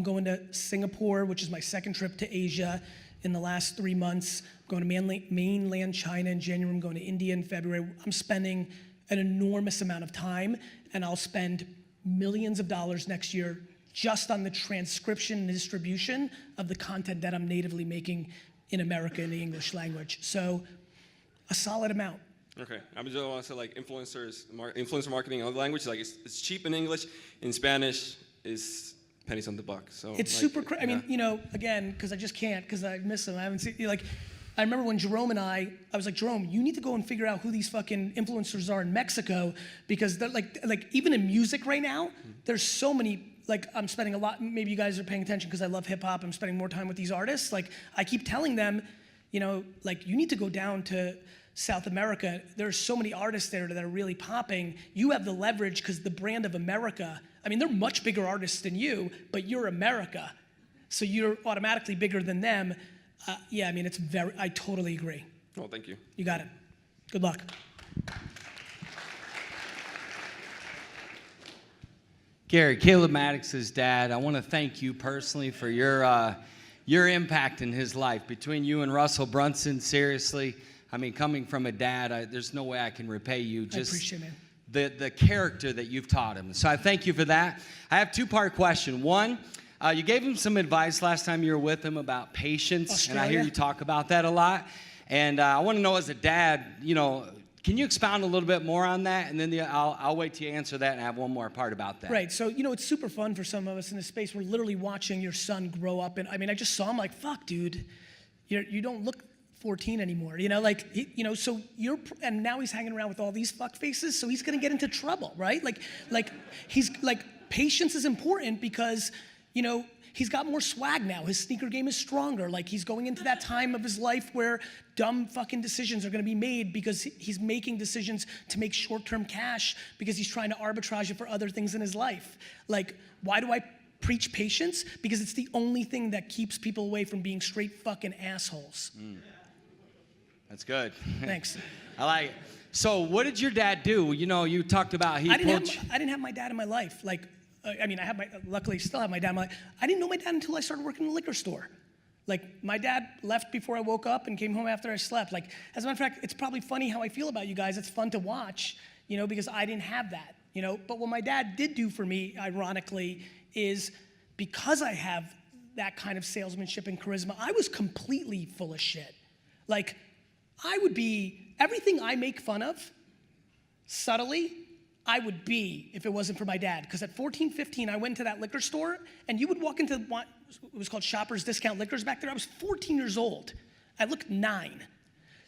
going to Singapore, which is my second trip to Asia in the last 3 months. I'm going to mainland China in January. I'm going to India in February. I'm spending an enormous amount of time, and I'll spend millions of dollars next year just on the transcription and distribution of the content that I'm natively making in America in the English language. So a solid amount. Okay, I just want to say like influencer marketing in other languages, like it's cheap in English, in Spanish is pennies on the buck. So it's like, super crazy. I mean, you know, again, because I just can't, because I miss him. I haven't seen, like, I remember when Jerome and I was like, Jerome, you need to go and figure out who these fucking influencers are in Mexico, because they're like even in music right now, there's so many, like I'm spending a lot, maybe you guys are paying attention because I love hip hop, I'm spending more time with these artists. Like I keep telling them, you know, like you need to go down to South America. There's so many artists there that are really popping. You have the leverage because the brand of America, I mean, they're much bigger artists than you, but you're America. So you're automatically bigger than them. Yeah, I mean, I totally agree. Well, thank you. You got it. Good luck. Gary, Caleb Maddox's dad, I want to thank you personally for your impact in his life. Between you and Russell Brunson, seriously, I mean, coming from a dad, there's no way I can repay you. Just I appreciate it, man. The character that you've taught him. So I thank you for that. I have a two-part question. One, you gave him some advice last time you were with him about patience, Australia. and I hear you talk about that a lot. And I want to know, as a dad, you know, can you expound a little bit more on that? And then I'll wait till you answer that and have one more part about that. Right. So, you know, it's super fun for some of us in this space. We're literally watching your son grow up. And I mean, I just saw him like, fuck, dude, you don't look 14 anymore. You know, like, you know, so and now he's hanging around with all these fuck faces. So he's going to get into trouble, right? Like he's like, patience is important because, you know, he's got more swag now. His sneaker game is stronger. Like he's going into that time of his life where dumb fucking decisions are gonna be made because he's making decisions to make short-term cash because he's trying to arbitrage it for other things in his life. Like, why do I preach patience? Because it's the only thing that keeps people away from being straight fucking assholes. That's good. Thanks. I like it. So what did your dad do? You know, you talked about I didn't have my dad in my life. Like, I mean, luckily still have my dad in my life. I didn't know my dad until I started working in a liquor store. Like, my dad left before I woke up and came home after I slept. Like, as a matter of fact, it's probably funny how I feel about you guys. It's fun to watch, you know, because I didn't have that, you know. But what my dad did do for me, ironically, is because I have that kind of salesmanship and charisma, I was completely full of shit. Like, I would be, everything I make fun of, subtly, I would be if it wasn't for my dad. Because at 14, 15, I went to that liquor store, and you would walk into what it was called Shoppers Discount Liquors back there. I was 14 years old. I looked 9.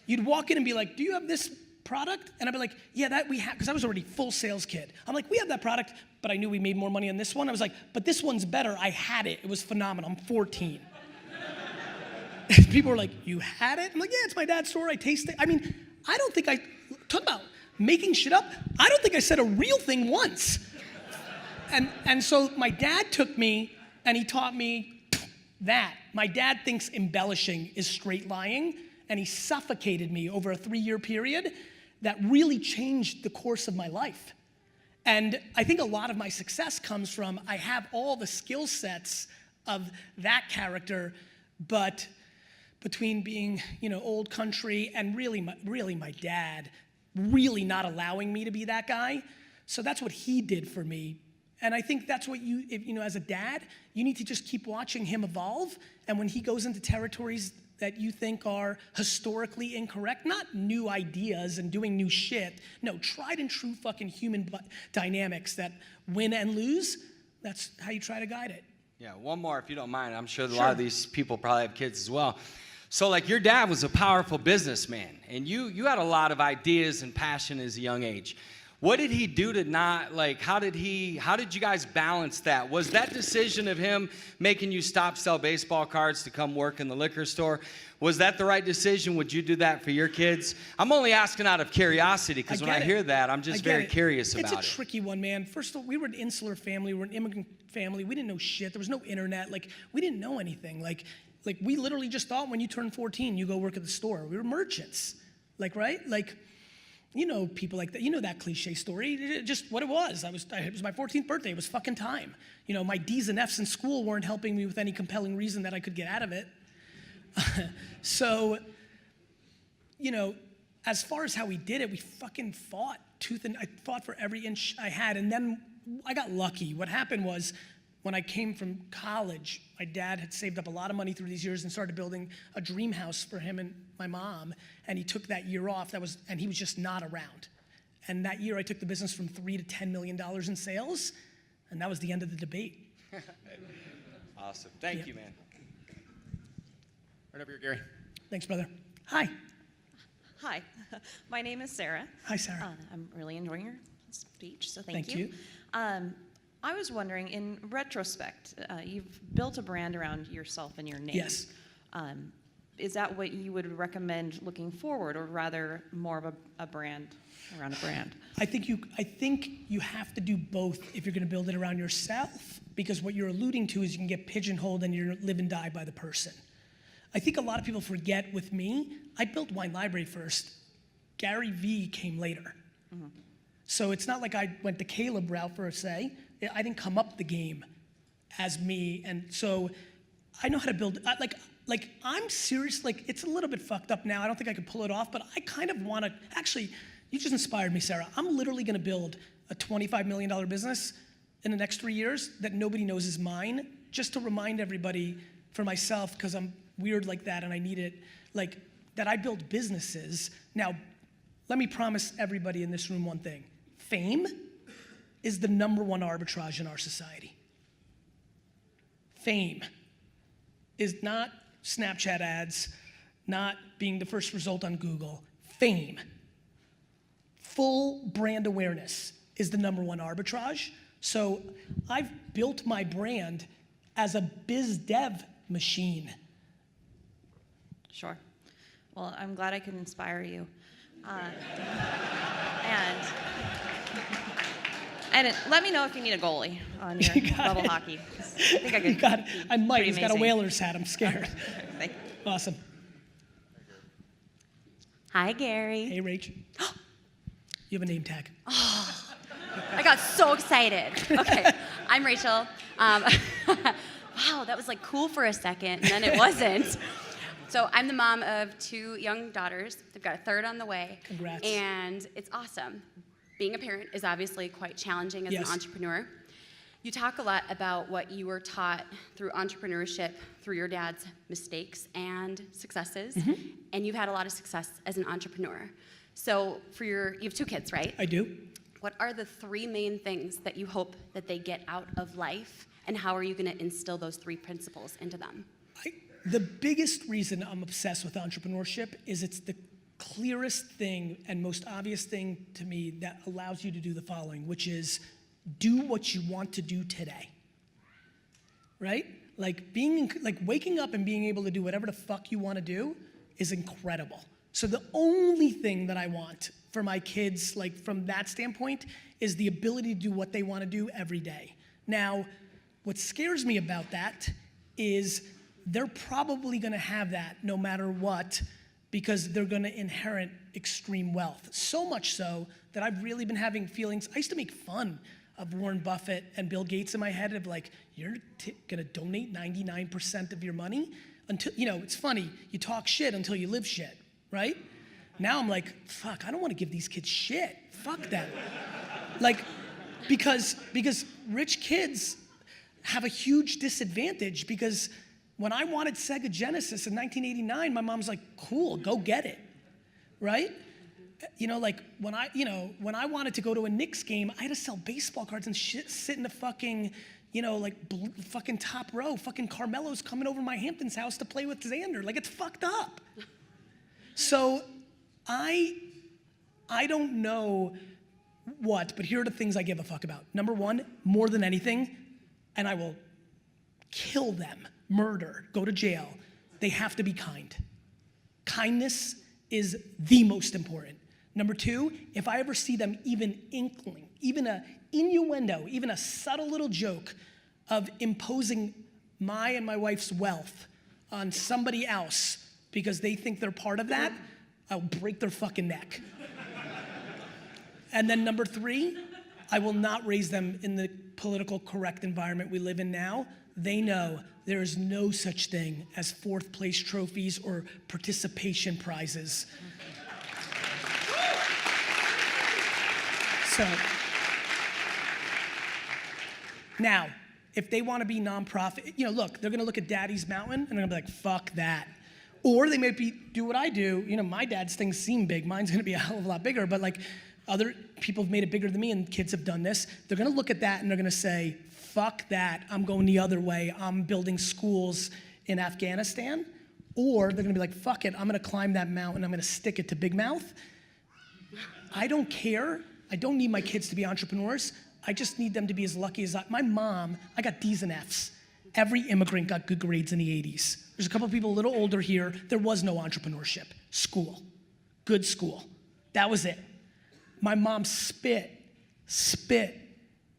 You'd walk in and be like, do you have this product? And I'd be like, yeah, that we have, because I was already full sales kid. I'm like, we have that product, but I knew we made more money on this one. I was like, but this one's better. I had it. It was phenomenal. I'm 14. People were like, you had it? I'm like, yeah, it's my dad's store. I taste it. I mean, I don't think talk about making shit up. I don't think I said a real thing once. And so my dad took me and he taught me that. My dad thinks embellishing is straight lying, and he suffocated me over a 3-year period that really changed the course of my life. And I think a lot of my success comes from I have all the skill sets of that character, but between being, you know, old country and really my dad really not allowing me to be that guy. So that's what he did for me. And I think that's what you know, as a dad, you need to just keep watching him evolve. And when he goes into territories that you think are historically incorrect, not new ideas and doing new shit, no, tried and true fucking human dynamics that win and lose, that's how you try to guide it. Yeah, one more if you don't mind. I'm sure a lot of these people probably have kids as well. So like your dad was a powerful businessman, and you had a lot of ideas and passion as a young age. What did he do to not, like, how did you guys balance that? Was that decision of him making you stop sell baseball cards to come work in the liquor store, was that the right decision? Would you do that for your kids? I'm only asking out of curiosity, because when I hear that, I'm just very curious about it. It's a tricky one, man. First of all, we were an insular family. We were an immigrant family. We didn't know shit. There was no internet. Like, we didn't know anything. Like we literally just thought when you turned 14, you go work at the store. We were merchants. Like, right? Like, you know, people like that. You know that cliche story. Just what it was. It was my 14th birthday. It was fucking time. You know, my D's and F's in school weren't helping me with any compelling reason that I could get out of it. So, you know, as far as how we did it, we fucking fought I fought for every inch I had. And then I got lucky. What happened was, when I came from college, my dad had saved up a lot of money through these years and started building a dream house for him and my mom, and he took that year off. And he was just not around. And that year I took the business from $3 to $10 million in sales, and that was the end of the debate. Awesome. Thank you, man. Right over here, Gary. Thanks, brother. Hi. Hi, my name is Sarah. Hi, Sarah. I'm really enjoying your speech, so Thank thank you. I was wondering, in retrospect, you've built a brand around yourself and your name. Yes. Is that what you would recommend looking forward, or rather more of a brand around a brand? I think you have to do both if you're going to build it around yourself, because what you're alluding to is you can get pigeonholed and you live and die by the person. I think a lot of people forget with me, I built Wine Library first. Garyvee came later. Mm-hmm. So it's not like I went the Caleb route per se. I didn't come up the game as me. And so I know how to build, like I'm serious, like it's a little bit fucked up now. I don't think I could pull it off, but I kind of want to, actually, you just inspired me, Sarah. I'm literally going to build a $25 million business in the next 3 years that nobody knows is mine, just to remind everybody for myself, because I'm weird like that and I need it, like that I build businesses. Now, let me promise everybody in this room one thing. Fame is the #1 arbitrage in our society. Fame is not Snapchat ads, not being the first result on Google. Fame, full brand awareness is the #1 arbitrage. So I've built my brand as a biz dev machine. Sure. Well, I'm glad I could inspire you. And let me know if you need a goalie on your bubble hockey. I think I could. You got it. I might. He's got a amazing. Whalers hat. I'm scared. Thank you. Awesome. Hi, Gary. Hey, Rach. You have a name tag. Oh, I got so excited. Okay, I'm Rachel. Wow, that was like cool for a second, and then it wasn't. So I'm the mom of 2 young daughters. They've got a third on the way. Congrats. And it's awesome. Being a parent is obviously quite challenging as Yes. an entrepreneur. You talk a lot about what you were taught through entrepreneurship, through your dad's mistakes and successes, and you've had a lot of success as an entrepreneur. So you have 2 kids, right? I do. What are the 3 main things that you hope that they get out of life, and how are you going to instill those 3 principles into them? The biggest reason I'm obsessed with entrepreneurship is it's the clearest thing and most obvious thing to me that allows you to do the following, which is do what you want to do today. Right? Like waking up and being able to do whatever the fuck you want to do is incredible. So the only thing that I want for my kids, like from that standpoint, is the ability to do what they want to do every day. Now, what scares me about that is they're probably going to have that no matter what, because they're going to inherit extreme wealth. So much so that I've really been having feelings. I used to make fun of Warren Buffett and Bill Gates in my head of like, you're going to donate 99% of your money until, it's funny, you talk shit until you live shit, right? Now I'm like, fuck, I don't want to give these kids shit. Fuck them. Like, because rich kids have a huge disadvantage, because when I wanted Sega Genesis in 1989, my mom's like, cool, go get it, right? When I wanted to go to a Knicks game, I had to sell baseball cards and shit, sit in the fucking, fucking top row. Fucking Carmelo's coming over my Hamptons house to play with Xander. Like, it's fucked up. So I don't know what, but here are the things I give a fuck about. Number 1, more than anything, and I will kill them, murder, go to jail, they have to be kind. Kindness is the most important. Number 2, if I ever see them even inkling, even an innuendo, even a subtle little joke of imposing my and my wife's wealth on somebody else because they think they're part of that, I'll break their fucking neck. And then number 3, I will not raise them in the political correct environment we live in now. They know there is no such thing as 4th place trophies or participation prizes. So, now, if they want to be nonprofit, look, they're going to look at Daddy's Mountain and they're going to be like, fuck that. Or they might do what I do. You know, my dad's things seem big. Mine's going to be a hell of a lot bigger. But like other people have made it bigger than me, and kids have done this. They're going to look at that and they're going to say, fuck that. I'm going the other way. I'm building schools in Afghanistan. Or they're going to be like, fuck it. I'm going to climb that mountain. I'm going to stick it to Big Mouth. I don't care. I don't need my kids to be entrepreneurs. I just need them to be as lucky as my mom. I got D's and F's. Every immigrant got good grades in the 80s. There's a couple of people a little older here. There was no entrepreneurship. School. Good school. That was it. My mom spit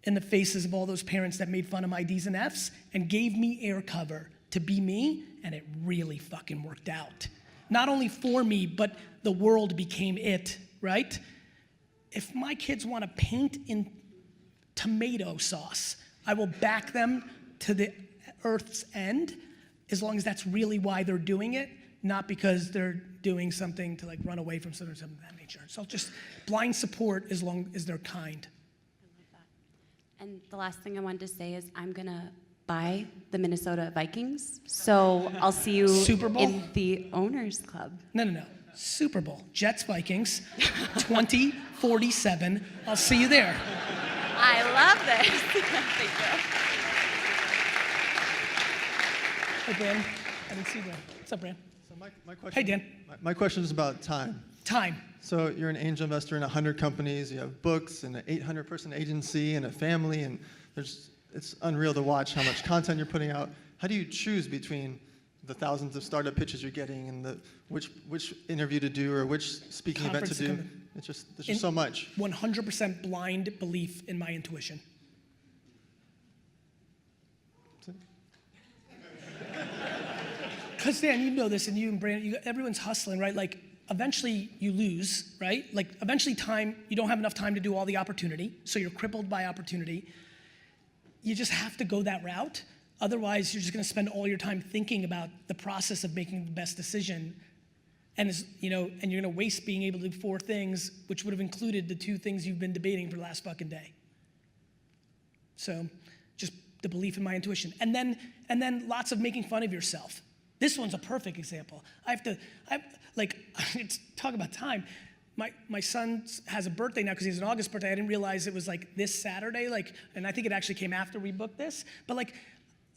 in the faces of all those parents that made fun of my D's and F's and gave me air cover to be me, and it really fucking worked out. Not only for me, but the world became it, right? If my kids want to paint in tomato sauce, I will back them to the earth's end, as long as that's really why they're doing it, not because they're doing something to like run away from something of that nature. So just blind support as long as they're kind. I love that. And the last thing I wanted to say is I'm gonna buy the Minnesota Vikings, so I'll see you Super Bowl? in the Owners Club. No. Super Bowl. Jets, Vikings, 2047. I'll see you there. I love this. Thank you. Hey, Dan. I didn't see you there. What's up, Dan? So my question, Hey, Dan. My question is about time. Time. So you're an angel investor in 100 companies. You have books and an 800-person agency and a family, and it's unreal to watch how much content you're putting out. How do you choose between the thousands of startup pitches you're getting and which interview to do or which speaking event to do? There's just so much. 100% blind belief in my intuition. Because Dan, you know this, and you and Brandon, everyone's hustling, right? Like, eventually you lose, right? Like, eventually you don't have enough time to do all the opportunity, so you're crippled by opportunity. You just have to go that route. Otherwise, you're just gonna spend all your time thinking about the process of making the best decision. And you're gonna waste being able to do 4 things, which would have included the 2 things you've been debating for the last fucking day. So, just the belief in my intuition. And then lots of making fun of yourself. This one's a perfect example. Talk about time. My son has a birthday now because he has an August birthday. I didn't realize it was like this Saturday, and I think it actually came after we booked this. But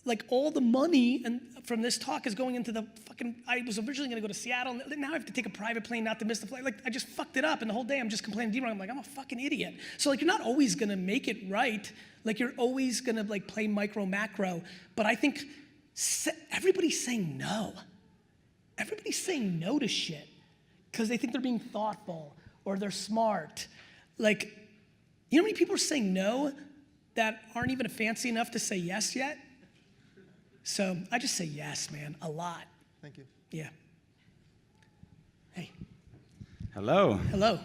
like all the money from this talk is going into the fucking, I was originally gonna go to Seattle, and now I have to take a private plane not to miss the flight. Like, I just fucked it up, and the whole day I'm just complaining to you. I'm like, I'm a fucking idiot. So like, you're not always gonna make it right. Like, you're always gonna like play micro macro. But I think everybody's saying no. Everybody's saying no to shit because they think they're being thoughtful or they're smart. Like, you know how many people are saying no that aren't even fancy enough to say yes yet? So I just say yes, man, a lot. Thank you. Yeah. Hey. Hello. Hello.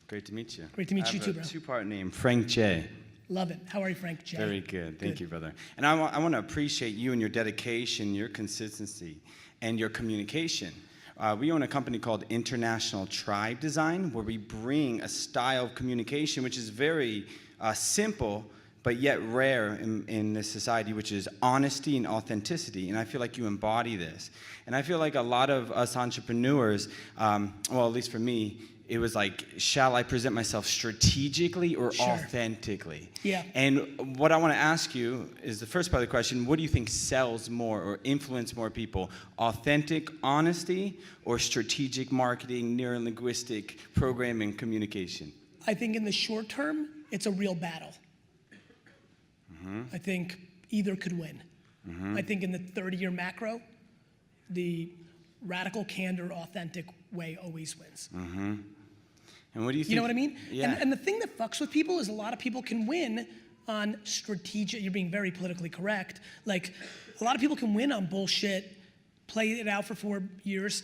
Great to meet you. Great to meet you too, bro. I have a 2-part name, Frank J. Love it. How are you, Frank J? Very good. Thank you, brother. And I want to appreciate you and your dedication, your consistency, and your communication. We own a company called International Tribe Design, where we bring a style of communication which is very simple, but yet rare in this society, which is honesty and authenticity. And I feel like you embody this. And I feel like a lot of us entrepreneurs, well, at least for me, it was like, shall I present myself strategically or authentically? Yeah. And what I want to ask you is the first part of the question, what do you think sells more or influence more people? Authentic honesty or strategic marketing, neurolinguistic programming, communication? I think in the short term, it's a real battle. I think either could win. I think in the 30-year macro, the radical, candor, authentic way always wins. And what do you think? You know what I mean? Yeah. And the thing that fucks with people is a lot of people can win on strategic, you're being very politically correct, like a lot of people can win on bullshit, play it out for 4 years,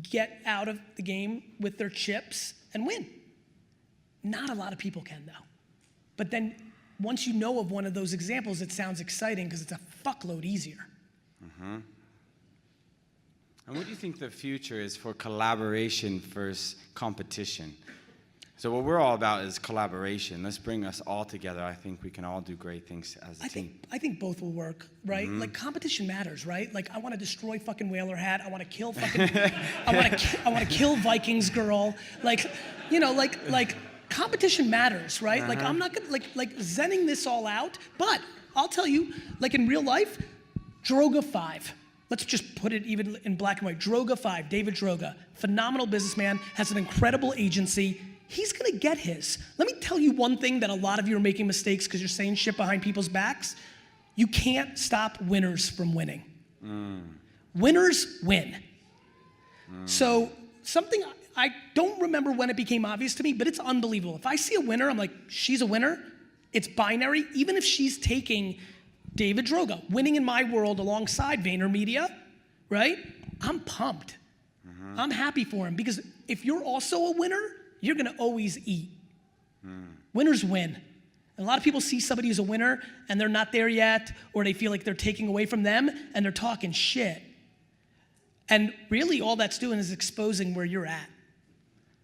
get out of the game with their chips and win. Not a lot of people can though. But then once you know of one of those examples, it sounds exciting because it's a fuckload easier. And what do you think the future is for collaboration versus competition? So what we're all about is collaboration. Let's bring us all together. I think we can all do great things as a team. I think both will work, right? Like competition matters, right? Like I want to destroy fucking Whaler Hat. I want to kill fucking. I want to kill Vikings girl. Like, you know, like competition matters, right? Like I'm not gonna like zenning this all out, but I'll tell you, like in real life, Droga 5. Let's just put it even in black and white. Droga 5, David Droga, phenomenal businessman, has an incredible agency. He's gonna get his. Let me tell you one thing that a lot of you are making mistakes because you're saying shit behind people's backs. You can't stop winners from winning. Winners win. So something I don't remember when it became obvious to me, but it's unbelievable. If I see a winner, I'm like, she's a winner. It's binary, even if she's taking David Droga, winning in my world alongside VaynerMedia, right? I'm pumped. I'm happy for him because if you're also a winner, you're gonna always eat. Winners win. And a lot of people see somebody who's a winner and they're not there yet, or they feel like they're taking away from them and they're talking shit. And really all that's doing is exposing where you're at.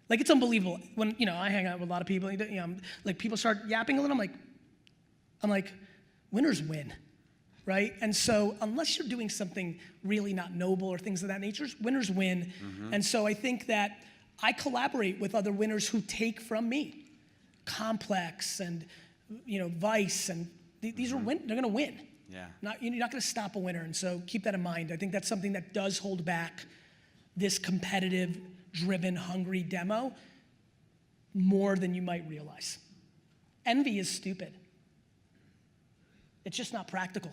Like it's unbelievable. When, you know, I hang out with a lot of people, you know, like people start yapping a little, I'm like, winners win, right? And so unless you're doing something really not noble or things of that nature, winners win. And so I think that I collaborate with other winners who take from me. Complex and, you know, Vice, and these are they're gonna win. Yeah. You're not gonna stop a winner, and so keep that in mind. I think that's something that does hold back this competitive, driven, hungry demo more than you might realize. Envy is stupid. It's just not practical.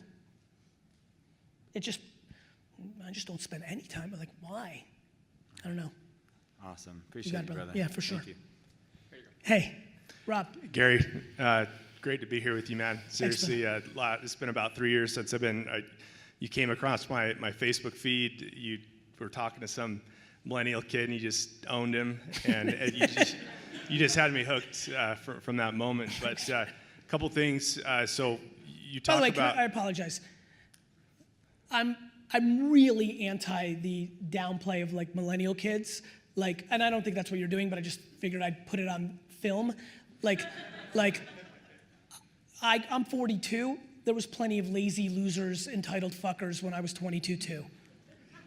I just don't spend any time. I'm like, why? I don't know. Awesome. Appreciate it, brother. Yeah, for sure. Thank you. Hey, Rob. Gary, great to be here with you, man. Seriously, it's been about 3 years since you came across my Facebook feed. You were talking to some millennial kid and you just owned him, and you just had me hooked from that moment. But a couple things. So you talked about. By the way, I apologize. I'm really anti the downplay of like millennial kids. Like, and I don't think that's what you're doing, but I just figured I'd put it on film. I'm 42. There was plenty of lazy losers, entitled fuckers when I was 22 too.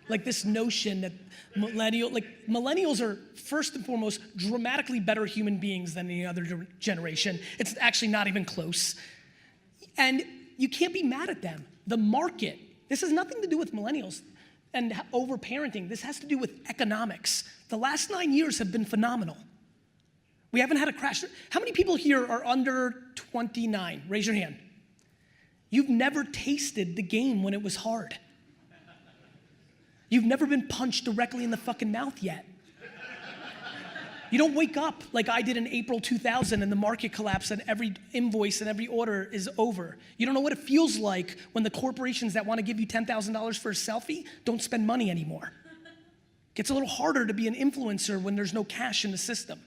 Like this notion that millennials are first and foremost dramatically better human beings than any other generation. It's actually not even close. And you can't be mad at them. The market, this has nothing to do with millennials and over-parenting. This has to do with economics. The last 9 years have been phenomenal. We haven't had a crash. How many people here are under 29? Raise your hand. You've never tasted the game when it was hard. You've never been punched directly in the fucking mouth yet. You don't wake up like I did in April 2000 and the market collapsed and every invoice and every order is over. You don't know what it feels like when the corporations that want to give you $10,000 for a selfie don't spend money anymore. It gets a little harder to be an influencer when there's no cash in the system.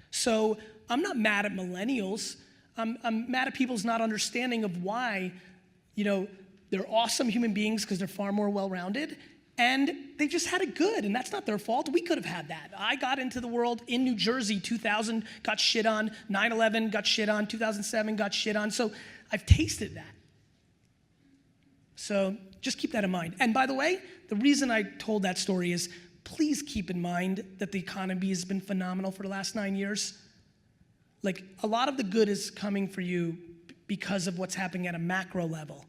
So I'm not mad at millennials. I'm mad at people's not understanding of why, you know, they're awesome human beings because they're far more well-rounded, and they just had it good, and that's not their fault. We could have had that. I got into the world in New Jersey, 2000, got shit on, 9/11, got shit on, 2007, got shit on, so I've tasted that. So just keep that in mind. And by the way, the reason I told that story is please keep in mind that the economy has been phenomenal for the last 9 years. Like, a lot of the good is coming for you because of what's happening at a macro level.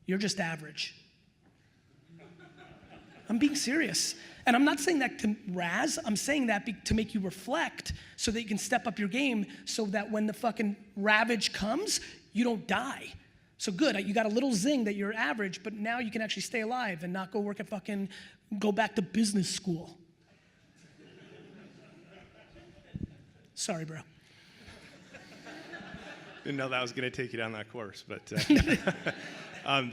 You're just average. I'm being serious. And I'm not saying that to razz, I'm saying that to make you reflect so that you can step up your game so that when the fucking ravage comes, you don't die. So good, you got a little zing that you're average, but now you can actually stay alive and not go work at go back to business school. Sorry, bro. Didn't know that was going to take you down that course, but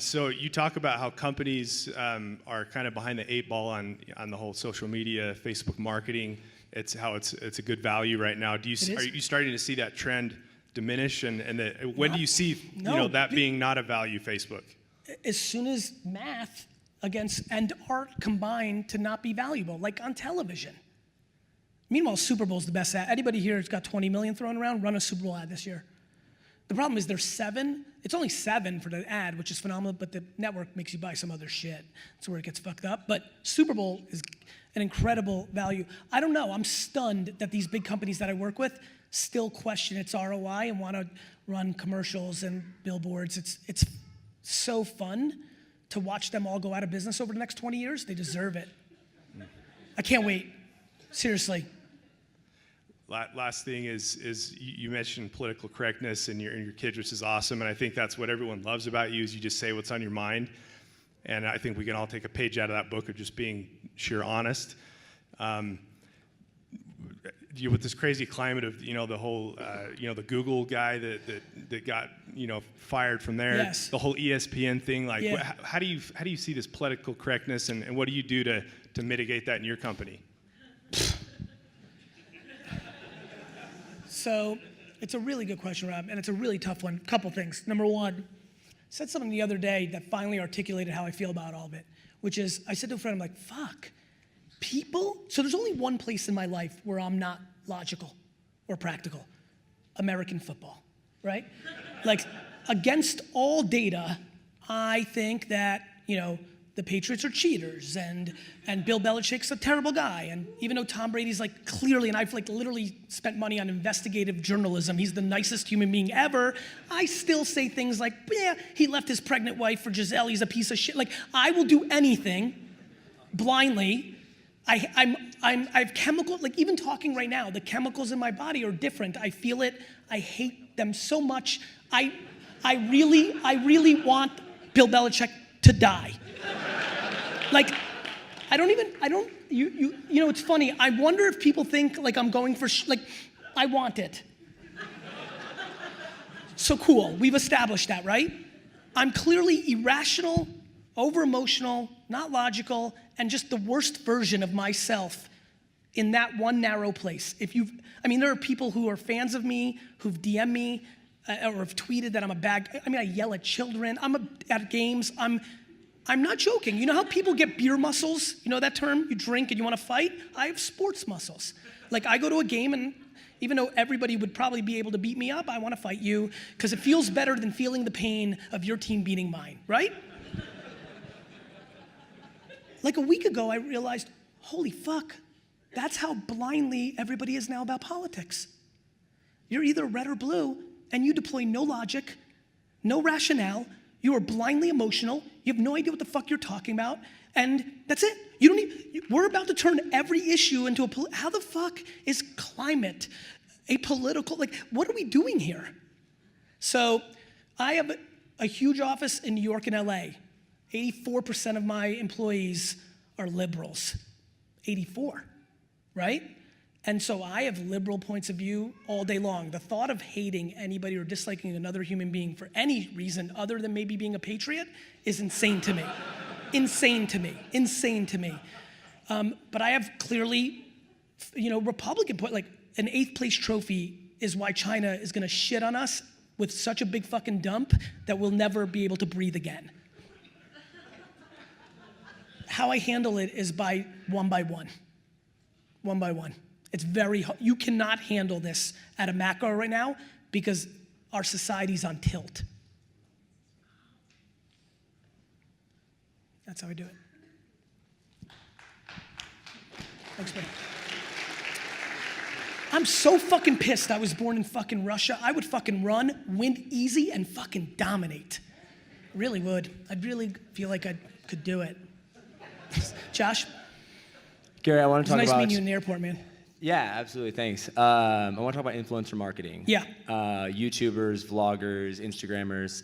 so you talk about how companies are kind of behind the 8 ball on the whole social media, Facebook marketing. It's a good value right now. Are you starting to see that trend diminish, and when do you see that being not a value, Facebook? As soon as math and art combine to not be valuable, like on television. Meanwhile, Super Bowl's the best ad. Anybody here who's got 20 million thrown around, run a Super Bowl ad this year. The problem is there's 7. It's only 7 for the ad, which is phenomenal, but the network makes you buy some other shit. That's where it gets fucked up. But Super Bowl is an incredible value. I don't know. I'm stunned that these big companies that I work with still question its ROI and want to run commercials and billboards. It's so fun to watch them all go out of business over the next 20 years. They deserve it. I can't wait. Seriously. Last thing is you mentioned political correctness in your kids, which is awesome, and I think that's what everyone loves about you is you just say what's on your mind, and I think we can all take a page out of that book of just being sheer honest. With this crazy climate of the whole the Google guy that got fired from there, yes. The whole ESPN thing, like Yeah. how do you see this political correctness and what do you do to mitigate that in your company? So it's a really good question, Rob, and it's a really tough one. Couple things. Number one, I said something the other day that finally articulated how I feel about all of it, which is I said to a friend, I'm like, fuck, people? So there's only one place in my life where I'm not logical or practical. American football, right? Like, against all data, I think that, the Patriots are cheaters and Bill Belichick's a terrible guy. And even though Tom Brady's like clearly, and I've like literally spent money on investigative journalism, he's the nicest human being ever, I still say things like, yeah, he left his pregnant wife for Giselle, he's a piece of shit. Like, I will do anything blindly. I have chemical, like even talking right now, the chemicals in my body are different. I feel it, I hate them so much. I really want Bill Belichick to die. Like, it's funny. I wonder if people think like I'm going for, I want it. So cool, we've established that, right? I'm clearly irrational, over-emotional, not logical, and just the worst version of myself in that one narrow place. There are people who are fans of me, who've DM'd me, or have tweeted that I'm a bad, I yell at children, at games, I'm not joking. You know how people get beer muscles? You know that term? You drink and you want to fight? I have sports muscles. Like, I go to a game and even though everybody would probably be able to beat me up, I want to fight you because it feels better than feeling the pain of your team beating mine, right? Like a week ago, I realized, holy fuck, that's how blindly everybody is now about politics. You're either red or blue, and you deploy no logic, no rationale, you are blindly emotional, you have no idea what the fuck you're talking about, and that's it. We're about to turn every issue into how the fuck is climate a political, what are we doing here? So I have a huge office in New York and LA. 84% of my employees are liberals. 84, right? And so I have liberal points of view all day long. The thought of hating anybody or disliking another human being for any reason other than maybe being a patriot is insane to me. Insane to me. Insane to me. But I have clearly, Republican point, like an 8th place trophy is why China is gonna shit on us with such a big fucking dump that we'll never be able to breathe again. How I handle it is by one by one. One by one. It's very hard. You cannot handle this at a macro right now because our society's on tilt. That's how I do it. Thanks, man. I'm so fucking pissed I was born in fucking Russia. I would fucking run, win easy, and fucking dominate. I really would. I'd really feel like I could do it. Josh? Gary, I want to talk about... It's nice meeting you in the airport, man. Yeah, absolutely, thanks. I want to talk about influencer marketing. Yeah. YouTubers, vloggers, Instagrammers.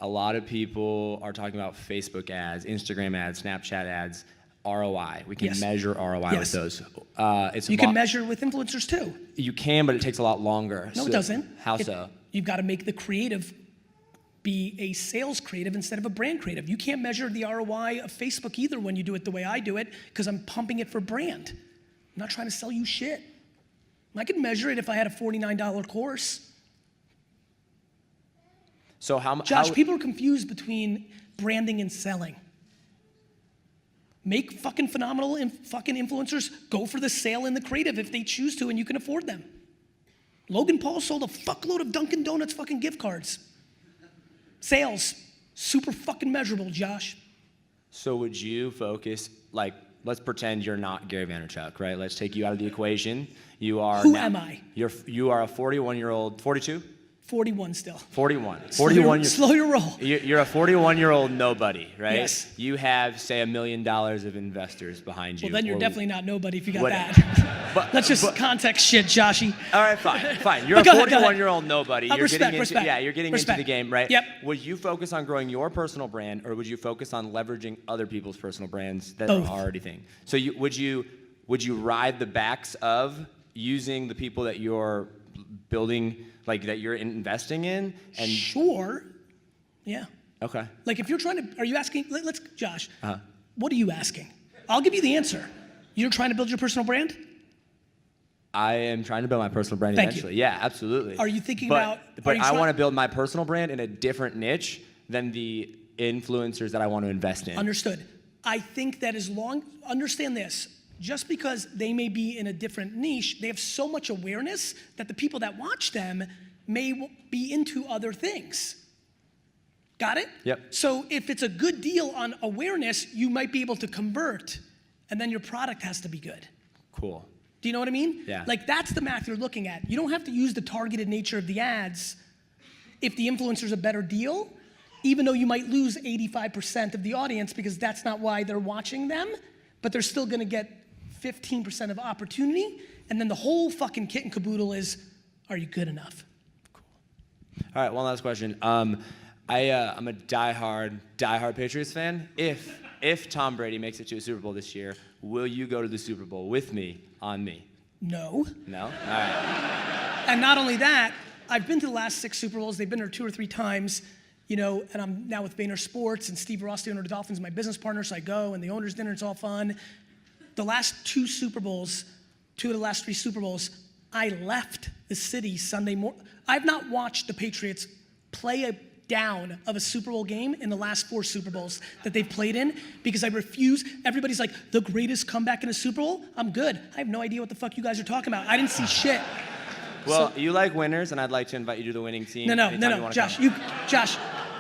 A lot of people are talking about Facebook ads, Instagram ads, Snapchat ads, ROI. We can measure ROI with those. You can measure with influencers too. You can, but it takes a lot longer. No, it doesn't. How so? You've got to make the creative be a sales creative instead of a brand creative. You can't measure the ROI of Facebook either when you do it the way I do it because I'm pumping it for brand. I'm not trying to sell you shit. I could measure it if I had a $49 course. So Josh, people are confused between branding and selling. Make fucking phenomenal fucking influencers go for the sale in the creative if they choose to and you can afford them. Logan Paul sold a fuckload of Dunkin' Donuts fucking gift cards. Sales, super fucking measurable, Josh. So would you focus, like, let's pretend you're not Gary Vaynerchuk, right? Let's take you out of the equation. You are Who am I? You are a 41-year-old, 42? 41 still. 41. Slow your roll. You're a 41-year-old nobody, right? Yes. You have, say, $1 million of investors behind you. Well, then you're or- definitely not nobody if you got What- that. Let's just context shit, Joshy. All right, fine. You're a But go ahead. 41-year-old nobody. You're Respect. getting into the game, right? Yep. Would you focus on growing your personal brand, or would you focus on leveraging other people's personal brands that Both. are already thing? So would you ride the backs of using the people that you're building, like that you're investing in? And Sure. Yeah. Okay. Like if you're trying to, are you asking, let's, Josh, what are you asking? I'll give you the answer. You're trying to build your personal brand? I am trying to build my personal brand Thank you. eventually. Yeah, absolutely. Are you thinking But are you I try- want to build my personal brand in a different niche than the influencers that I want to invest in. Understood. I think that understand this, just because they may be in a different niche, they have so much awareness that the people that watch them may be into other things. Got it? Yep. So if it's a good deal on awareness, you might be able to convert, and then your product has to be good. Cool. Do you know what I mean? Yeah. Like that's the math you're looking at. You don't have to use the targeted nature of the ads if the influencer's a better deal, even though you might lose 85% of the audience because that's not why they're watching them, but they're still gonna get 15% of opportunity, and then the whole fucking kit and caboodle is, are you good enough? All right, one last question. I'm a diehard Patriots fan. If Tom Brady makes it to a Super Bowl this year, will you go to the Super Bowl with me, on me? No. No? All right. And not only that, I've been to the last 6 Super Bowls. They've been there 2 or 3 times, you know, and I'm now with Vayner Sports, and Steve Ross, the owner of the Dolphins, is my business partner, so I go, and the owner's dinner, it's all fun. The last 2 Super Bowls, 2 of the last 3 Super Bowls, I left the city Sunday morning. I've not watched the Patriots play a down of a Super Bowl game in the last 4 Super Bowls that they've played in because I refuse. Everybody's like, the greatest comeback in a Super Bowl? I'm good. I have no idea what the fuck you guys are talking about. I didn't see shit. Well, you like winners, and I'd like to invite you to the winning team. No, Josh,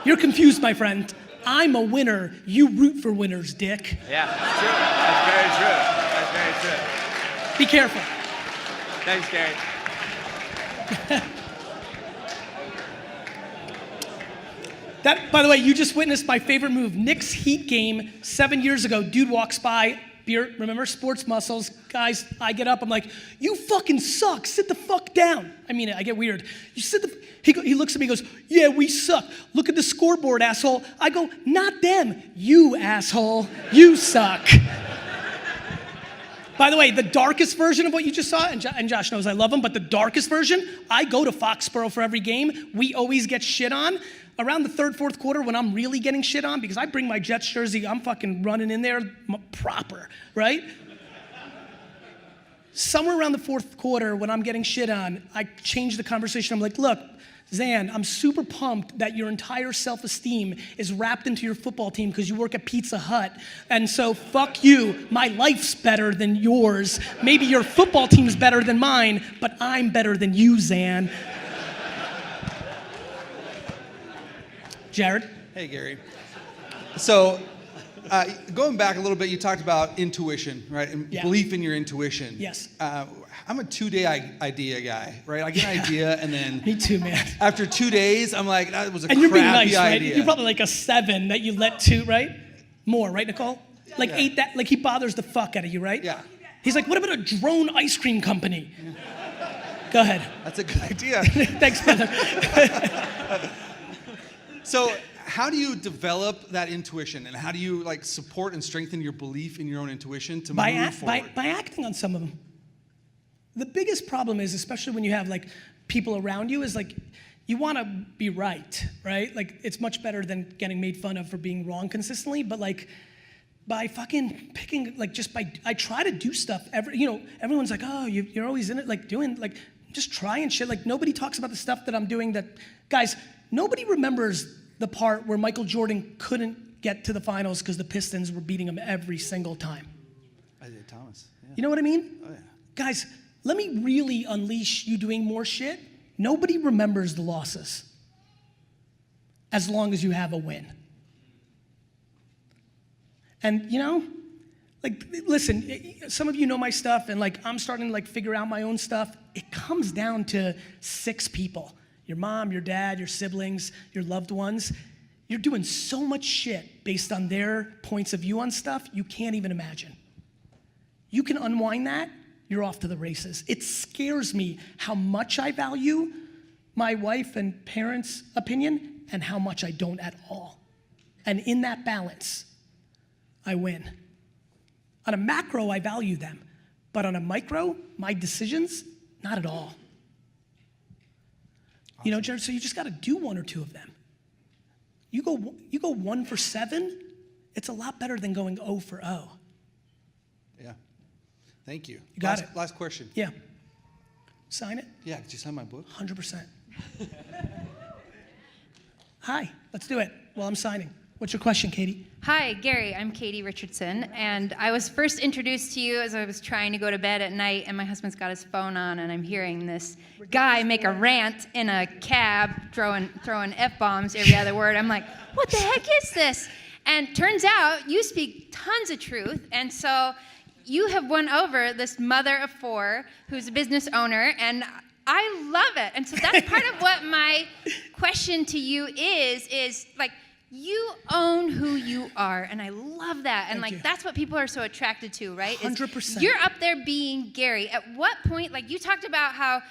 you're confused, my friend. I'm a winner. You root for winners, dick. Yeah, that's true. That's very true. Be careful. Thanks, Gary. That, by the way, you just witnessed my favorite move. Knicks Heat game 7 years ago. Dude walks by, beer, remember, sports muscles. Guys, I get up, I'm like, you fucking suck, sit the fuck down. I mean, I get weird. He looks at me, he goes, yeah, we suck. Look at the scoreboard, asshole. I go, not them, you asshole, you suck. By the way, the darkest version of what you just saw, and Josh knows I love him, but the darkest version, I go to Foxborough for every game. We always get shit on. Around the 3rd, 4th quarter when I'm really getting shit on, because I bring my Jets jersey, I'm fucking running in there proper, right? Somewhere around the 4th quarter when I'm getting shit on, I change the conversation. I'm like, look, Zan, I'm super pumped that your entire self-esteem is wrapped into your football team because you work at Pizza Hut. And so fuck you, my life's better than yours. Maybe your football team's better than mine, but I'm better than you, Zan. Jared? Hey, Gary. So, going back a little bit, you talked about intuition, right? And belief in your intuition. Yes. I'm a 2-day idea guy, right? I get an idea and then... Me too, man. After 2 days, I'm like, that was a And you're being crappy nice, right? idea. You're probably like a 7 that you let 2, right? More, right, Nicole? Like 8, that like he bothers the fuck out of you, right? Yeah. He's like, what about a drone ice cream company? Go ahead. That's a good idea. Thanks, brother. So how do you develop that intuition, and how do you like support and strengthen your belief in your own intuition to move forward? By acting on some of them. The biggest problem is, especially when you have like people around you, is like you want to be right? Like it's much better than getting made fun of for being wrong consistently, but like by fucking picking, like I try to do stuff. Everyone's like, oh, you're always in it, like doing, like just trying shit. Like nobody talks about the stuff that I'm doing that, guys, nobody remembers the part where Michael Jordan couldn't get to the finals because the Pistons were beating him every single time. Isaiah Thomas. Yeah. You know what I mean? Oh, yeah. Guys, let me really unleash you doing more shit. Nobody remembers the losses as long as you have a win. And you know, like, listen, some of you know my stuff, and like, I'm starting to like figure out my own stuff. It comes down to 6 people: your mom, your dad, your siblings, your loved ones. You're doing so much shit based on their points of view on stuff you can't even imagine. You can unwind that, you're off to the races. It scares me how much I value my wife and parents' opinion and how much I don't at all. And in that balance, I win. On a macro, I value them. But on a micro, my decisions, not at all. Awesome. You know, Jared, so you just got to do 1 or 2 of them. You go 1 for 7, it's a lot better than going 0 for 0. Yeah. Thank you. You got it. Last question. Yeah. Sign it? Yeah, did you sign my book? 100%. Hi, let's do it while I'm signing. What's your question, Katie? Hi, Gary. I'm Katie Richardson, and I was first introduced to you as I was trying to go to bed at night, and my husband's got his phone on, and I'm hearing this guy make a rant in a cab, throwing F-bombs every other word. I'm like, what the heck is this? And turns out you speak tons of truth, and so you have won over this mother of 4 who's a business owner, and I love it. And so that's part of what my question to you is like, you own who you are, and I love that. And like, that's what people are so attracted to, right? 100%. You're up there being Gary. At what point, like you talked about how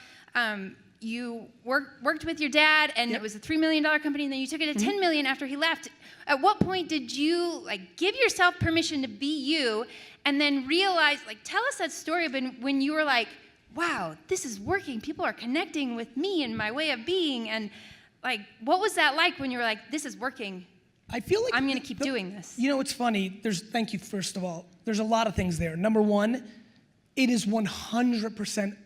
you worked with your dad, and it was a $3 million company, and then you took it to $10 million after he left. At what point did you like give yourself permission to be you, and then realize, like, tell us that story of when you were like, wow, this is working. People are connecting with me and my way of being, and like, what was that like when you were like, this is working? I feel like I'm going to keep doing this. You know, it's funny. Thank you, first of all. There's a lot of things there. Number one, it is 100%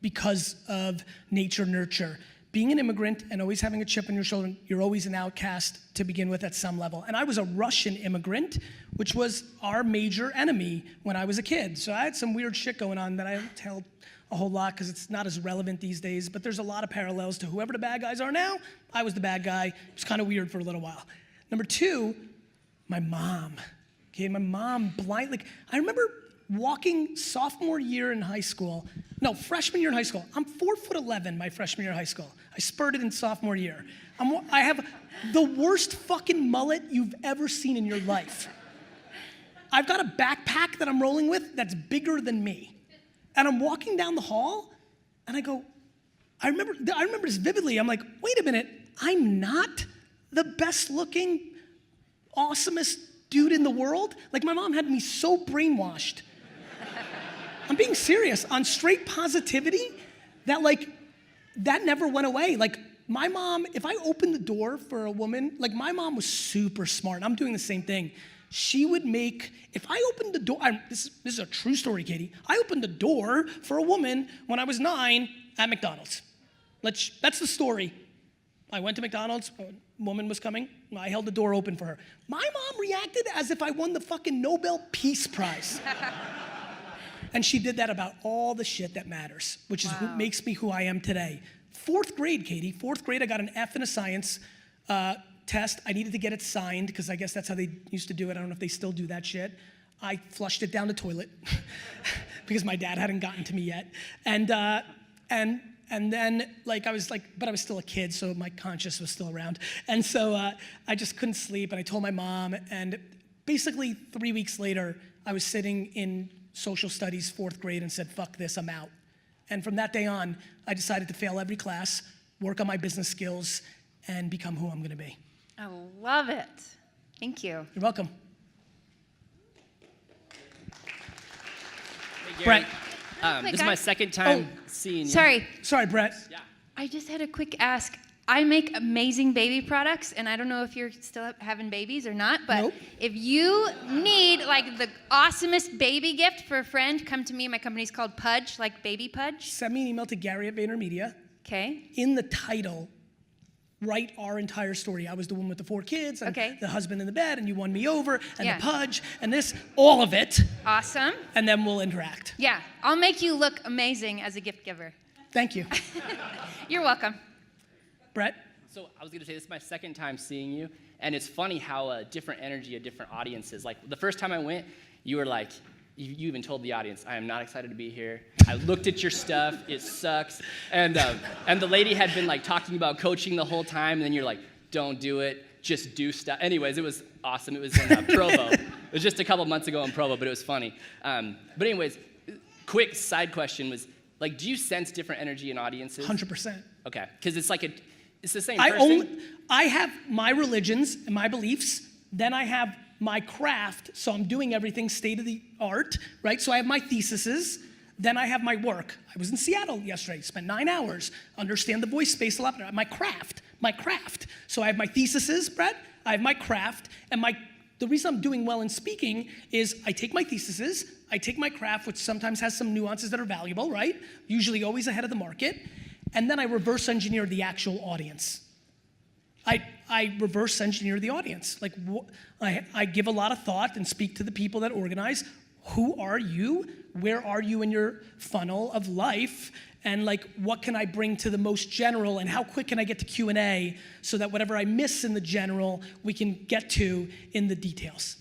because of nature, nurture. Being an immigrant and always having a chip on your shoulder, you're always an outcast to begin with at some level. And I was a Russian immigrant, which was our major enemy when I was a kid. So I had some weird shit going on that I don't tell a whole lot because it's not as relevant these days, but there's a lot of parallels to whoever the bad guys are now. I was the bad guy. It was kind of weird for a little while. Number 2, my mom. Okay, my mom blind, like, I remember walking freshman year in high school. I'm 4'11" my freshman year of high school. I spurted in sophomore year. I have the worst fucking mullet you've ever seen in your life. I've got a backpack that I'm rolling with that's bigger than me. And I'm walking down the hall, and I go, I remember this vividly. I'm like, wait a minute, I'm not the best looking, awesomest dude in the world? Like, my mom had me so brainwashed. I'm being serious, on straight positivity, that like, that never went away. Like, my mom, if I opened the door for a woman, like, my mom was super smart. I'm doing the same thing. She would make, if I opened the door, this is a true story, Katie. I opened the door for a woman when I was 9 at McDonald's. That's the story. I went to McDonald's, a woman was coming, I held the door open for her. My mom reacted as if I won the fucking Nobel Peace Prize. And she did that about all the shit that matters, which is what makes me who I am today. 4th grade, Katie, 4th grade, I got an F in a science test. I needed to get it signed, because I guess that's how they used to do it. I don't know if they still do that shit. I flushed it down the toilet, because my dad hadn't gotten to me yet. And then, like, I was still a kid, so my conscience was still around. And so I just couldn't sleep, and I told my mom, and basically 3 weeks later, I was sitting in social studies, 4th grade, and said, fuck this, I'm out. And from that day on, I decided to fail every class, work on my business skills, and become who I'm gonna be. I love it. Thank you. You're welcome. Hey, Brett. This is my second time seeing you. Sorry, Brett. Yeah. I just had a quick ask. I make amazing baby products, and I don't know if you're still having babies or not, but if you need like the awesomest baby gift for a friend, come to me. My company's called Pudge, like baby Pudge. Send me an email to Gary at VaynerMedia. Okay. In the title, write our entire story. I was the one with the 4 kids, and Okay. the husband in the bed, and you won me over, and Yeah. the pudge, and this, all of it. Awesome. And then we'll interact. Yeah, I'll make you look amazing as a gift giver. Thank you. You're welcome. Brett? So I was going to say, this is my second time seeing you, and it's funny how different energy at different audiences. Like, the first time I went, you were like, you even told the audience, I am not excited to be here. I looked at your stuff, it sucks. And the lady had been like talking about coaching the whole time, and then you're like, don't do it, just do stuff. Anyways, it was awesome. It was in Provo. It was just a couple months ago in Provo, but it was funny. But anyways, quick side question was, like, do you sense different energy in audiences? 100%. Okay, because it's like it's the same person. I have my religions and my beliefs, then I have my craft, so I'm doing everything state of the art, right? So I have my theses, then I have my work. I was in Seattle yesterday, spent 9 hours, understand the voice space a lot better. My craft. So I have my theses, Brett, I have my craft, and the reason I'm doing well in speaking is I take my theses, I take my craft, which sometimes has some nuances that are valuable, right? Usually always ahead of the market, and then I reverse engineer the actual audience. I reverse engineer the audience. Like, I give a lot of thought and speak to the people that organize. Who are you? Where are you in your funnel of life? And like, what can I bring to the most general? And how quick can I get to Q&A so that whatever I miss in the general, we can get to in the details?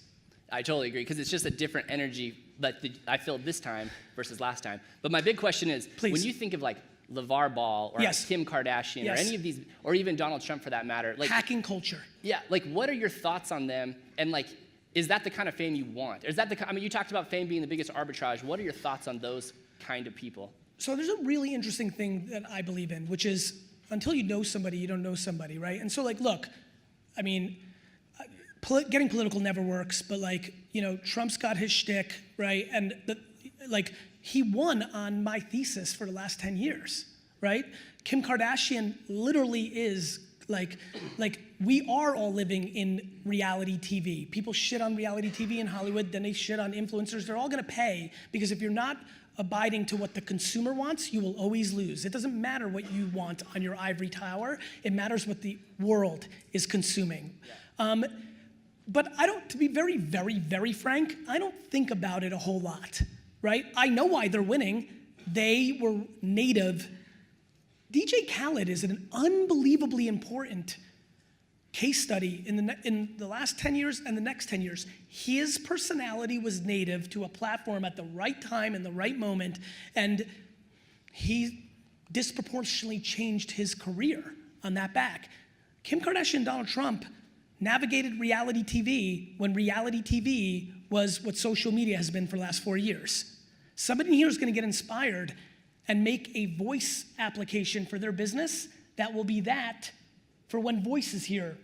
I totally agree, because it's just a different energy that I feel this time versus last time. But my big question is, when you think of like LeVar Ball or Yes. Kim Kardashian Yes. or any of these, or even Donald Trump for that matter, like hacking culture. Yeah, like what are your thoughts on them? And like, is that the kind of fame you want? Or is that I mean, you talked about fame being the biggest arbitrage. What are your thoughts on those kind of people? So there's a really interesting thing that I believe in, which is until you know somebody, you don't know somebody, right? And so like, look, I mean, getting political never works, but like, you know, Trump's got his shtick, right? And he won on my thesis for the last 10 years, right? Kim Kardashian literally is like we are all living in reality TV. People shit on reality TV in Hollywood, then they shit on influencers. They're all gonna pay, because if you're not abiding to what the consumer wants, you will always lose. It doesn't matter what you want on your ivory tower. It matters what the world is consuming. Yeah. But I don't, to be very, very, very frank, I don't think about it a whole lot, right? I know why they're winning. They were native. DJ Khaled is an unbelievably important case study in the last 10 years and the next 10 years. His personality was native to a platform at the right time and the right moment, and he disproportionately changed his career on that back. Kim Kardashian and Donald Trump navigated reality TV when reality TV was what social media has been for the last 4 years. Somebody here is going to get inspired and make a voice application for their business that will be that for when voice is here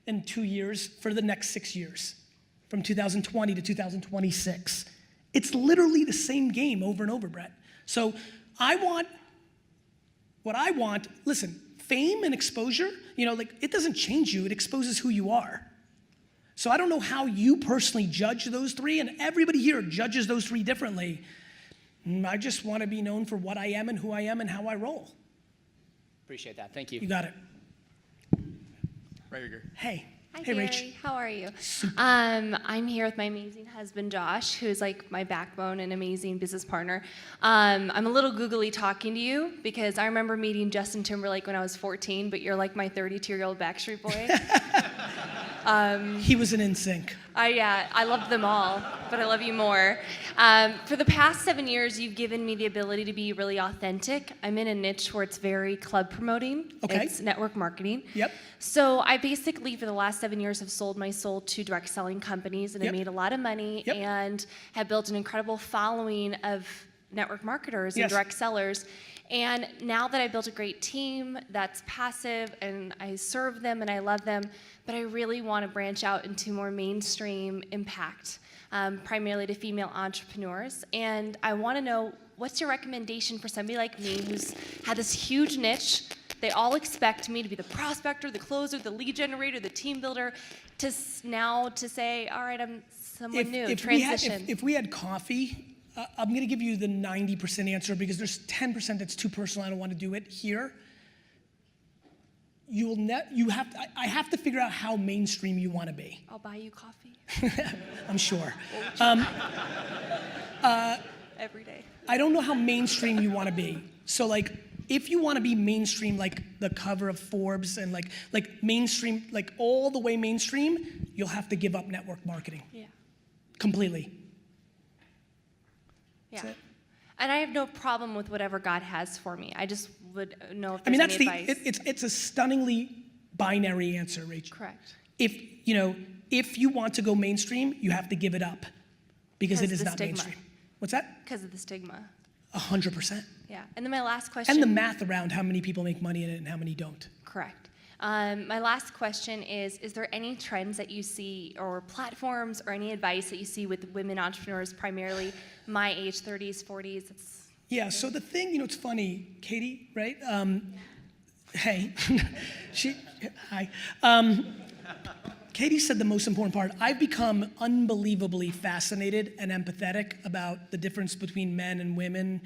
in 2 years for the next 6 years, from 2020 to 2026. It's literally the same game over and over, Brett. So what I want, listen, fame and exposure, you know, like, it doesn't change you, it exposes who you are. So I don't know how you personally judge those three, and everybody here judges those three differently. I just want to be known for what I am and who I am and how I roll. Appreciate that. Thank you. You got it. Right here. Hey. Hi, Hey, Gary. Rach. How are you? I'm here with my amazing husband, Josh, who's like my backbone and amazing business partner. I'm a little googly talking to you because I remember meeting Justin Timberlake when I was 14, but you're like my 32-year-old Backstreet Boy. He was an NSYNC. I loved them all, but I love you more. For the past 7 years, you've given me the ability to be really authentic. I'm in a niche where it's very club promoting. Okay. It's network marketing. Yep. So I basically, for the last 7 years, have sold my soul to direct selling companies, and Yep. I made a lot of money and have built an incredible following of network marketers and Yes. direct sellers. And now that I built a great team that's passive and I serve them and I love them, but I really want to branch out into more mainstream impact, primarily to female entrepreneurs. And I want to know, what's your recommendation for somebody like me who's had this huge niche? They all expect me to be the prospector, the closer, the lead generator, the team builder, now to say, all right, I'm someone new, transition. If we had coffee, I'm going to give you the 90% answer because there's 10% that's too personal. I don't want to do it here. I have to figure out how mainstream you want to be. I'll buy you coffee. I'm sure. Every day. I don't know how mainstream you want to be. So like, if you want to be mainstream, like the cover of Forbes and like mainstream, like all the way mainstream, you'll have to give up network marketing. Yeah. Completely. Yeah. And I have no problem with whatever God has for me. I just would know if I mean, there's that's any advice. it's a stunningly binary answer, Rachel. Correct. If you want to go mainstream, you have to give it up because it is the not stigma. mainstream. What's that? Because of the stigma. 100%. Yeah. And then my last question. And the math around how many people make money in it and how many don't. Correct. My last question is there any trends that you see or platforms or any advice that you see with women entrepreneurs, primarily my age, 30s, 40s? Yeah, so the thing, it's funny, Katie, right? Hey, hi. Katie said the most important part. I've become unbelievably fascinated and empathetic about the difference between men and women.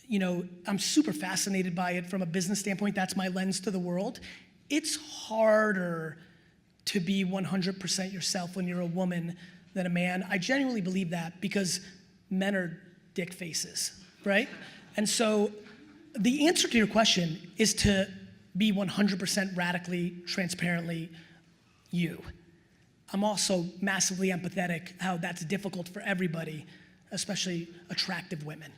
I'm super fascinated by it from a business standpoint. That's my lens to the world. It's harder to be 100% yourself when you're a woman than a man. I genuinely believe that because men are dick faces, right? And so the answer to your question is to be 100% radically, transparently you. I'm also massively empathetic how that's difficult for everybody, especially attractive women.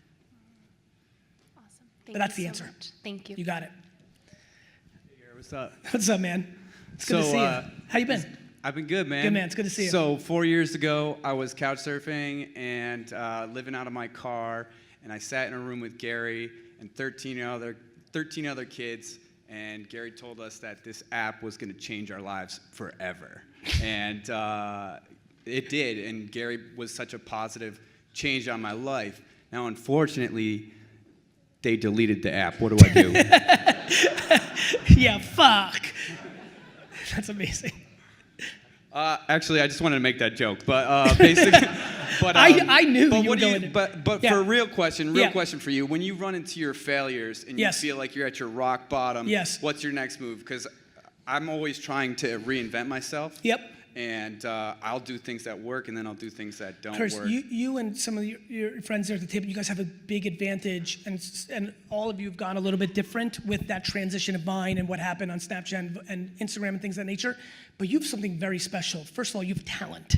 Awesome. But that's the answer. Much. Thank you. You got it. What's up? What's up, man? It's good to see you. How you been? I've been good, man. Good, man. It's good to see you. So 4 years ago, I was couch surfing and living out of my car, and I sat in a room with Gary and 13 other kids, and Gary told us that this app was going to change our lives forever. And it did, and Gary was such a positive change on my life. Now, unfortunately, they deleted the app. What do I do? Yeah, fuck. That's amazing. Actually, I just wanted to make that joke, but basically, I knew but you were going. But Yeah. for a real question Yeah. for you: when you run into your failures and Yes. you feel like you're at your rock bottom, Yes. what's your next move? Because I'm always trying to reinvent myself. Yep. And I'll do things that work, and then I'll do things that don't Chris, work. you and some of your friends there at the table, you guys have a big advantage, and all of you have gone a little bit different with that transition of Vine and what happened on Snapchat and Instagram and things of that nature. But you have something very special. First of all, you have talent,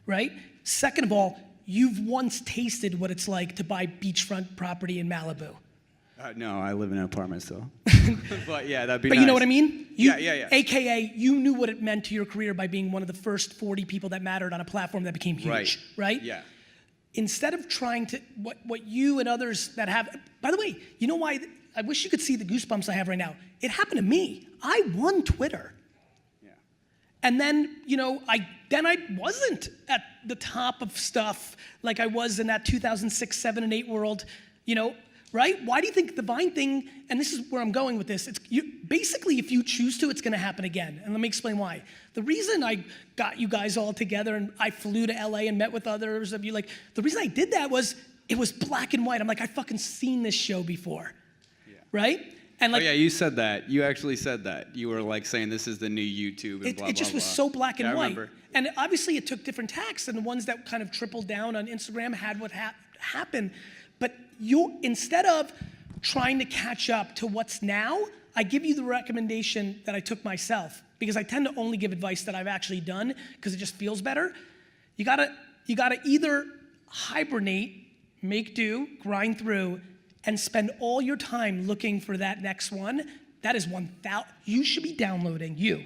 right? Second of all, you've once tasted what it's like to buy beachfront property in Malibu. No, I live in an apartment still. But yeah, that'd be But nice. you know what I mean? Yeah. AKA, you knew what it meant to your career by being one of the first 40 people that mattered on a platform that became huge, right? Yeah. Instead of trying to, what you and others that have, by the way, you know why, I wish you could see the goosebumps I have right now. It happened to me. I won Twitter. Yeah. And then, I wasn't at the top of stuff like I was in that 2006, 7, and 8 world, right? Why do you think the Vine thing, and this is where I'm going with this, basically if you choose to, it's gonna happen again. And let me explain why. The reason I got you guys all together and I flew to LA and met with others of you, the reason I did that was, it was black and white. I'm like, I've fucking seen this show before, right? And Oh yeah, you said that. You actually said that. You were saying this is the new YouTube and blah, it just blah, was blah. so black and Yeah, I white. remember. And obviously it took different tacks, and the ones that kind of tripled down on Instagram had what happened. But instead of trying to catch up to what's now, I give you the recommendation that I took myself, because I tend to only give advice that I've actually done because it just feels better. You gotta either hibernate, make do, grind through, and spend all your time looking for that next one. That is 1,000. You should be downloading. You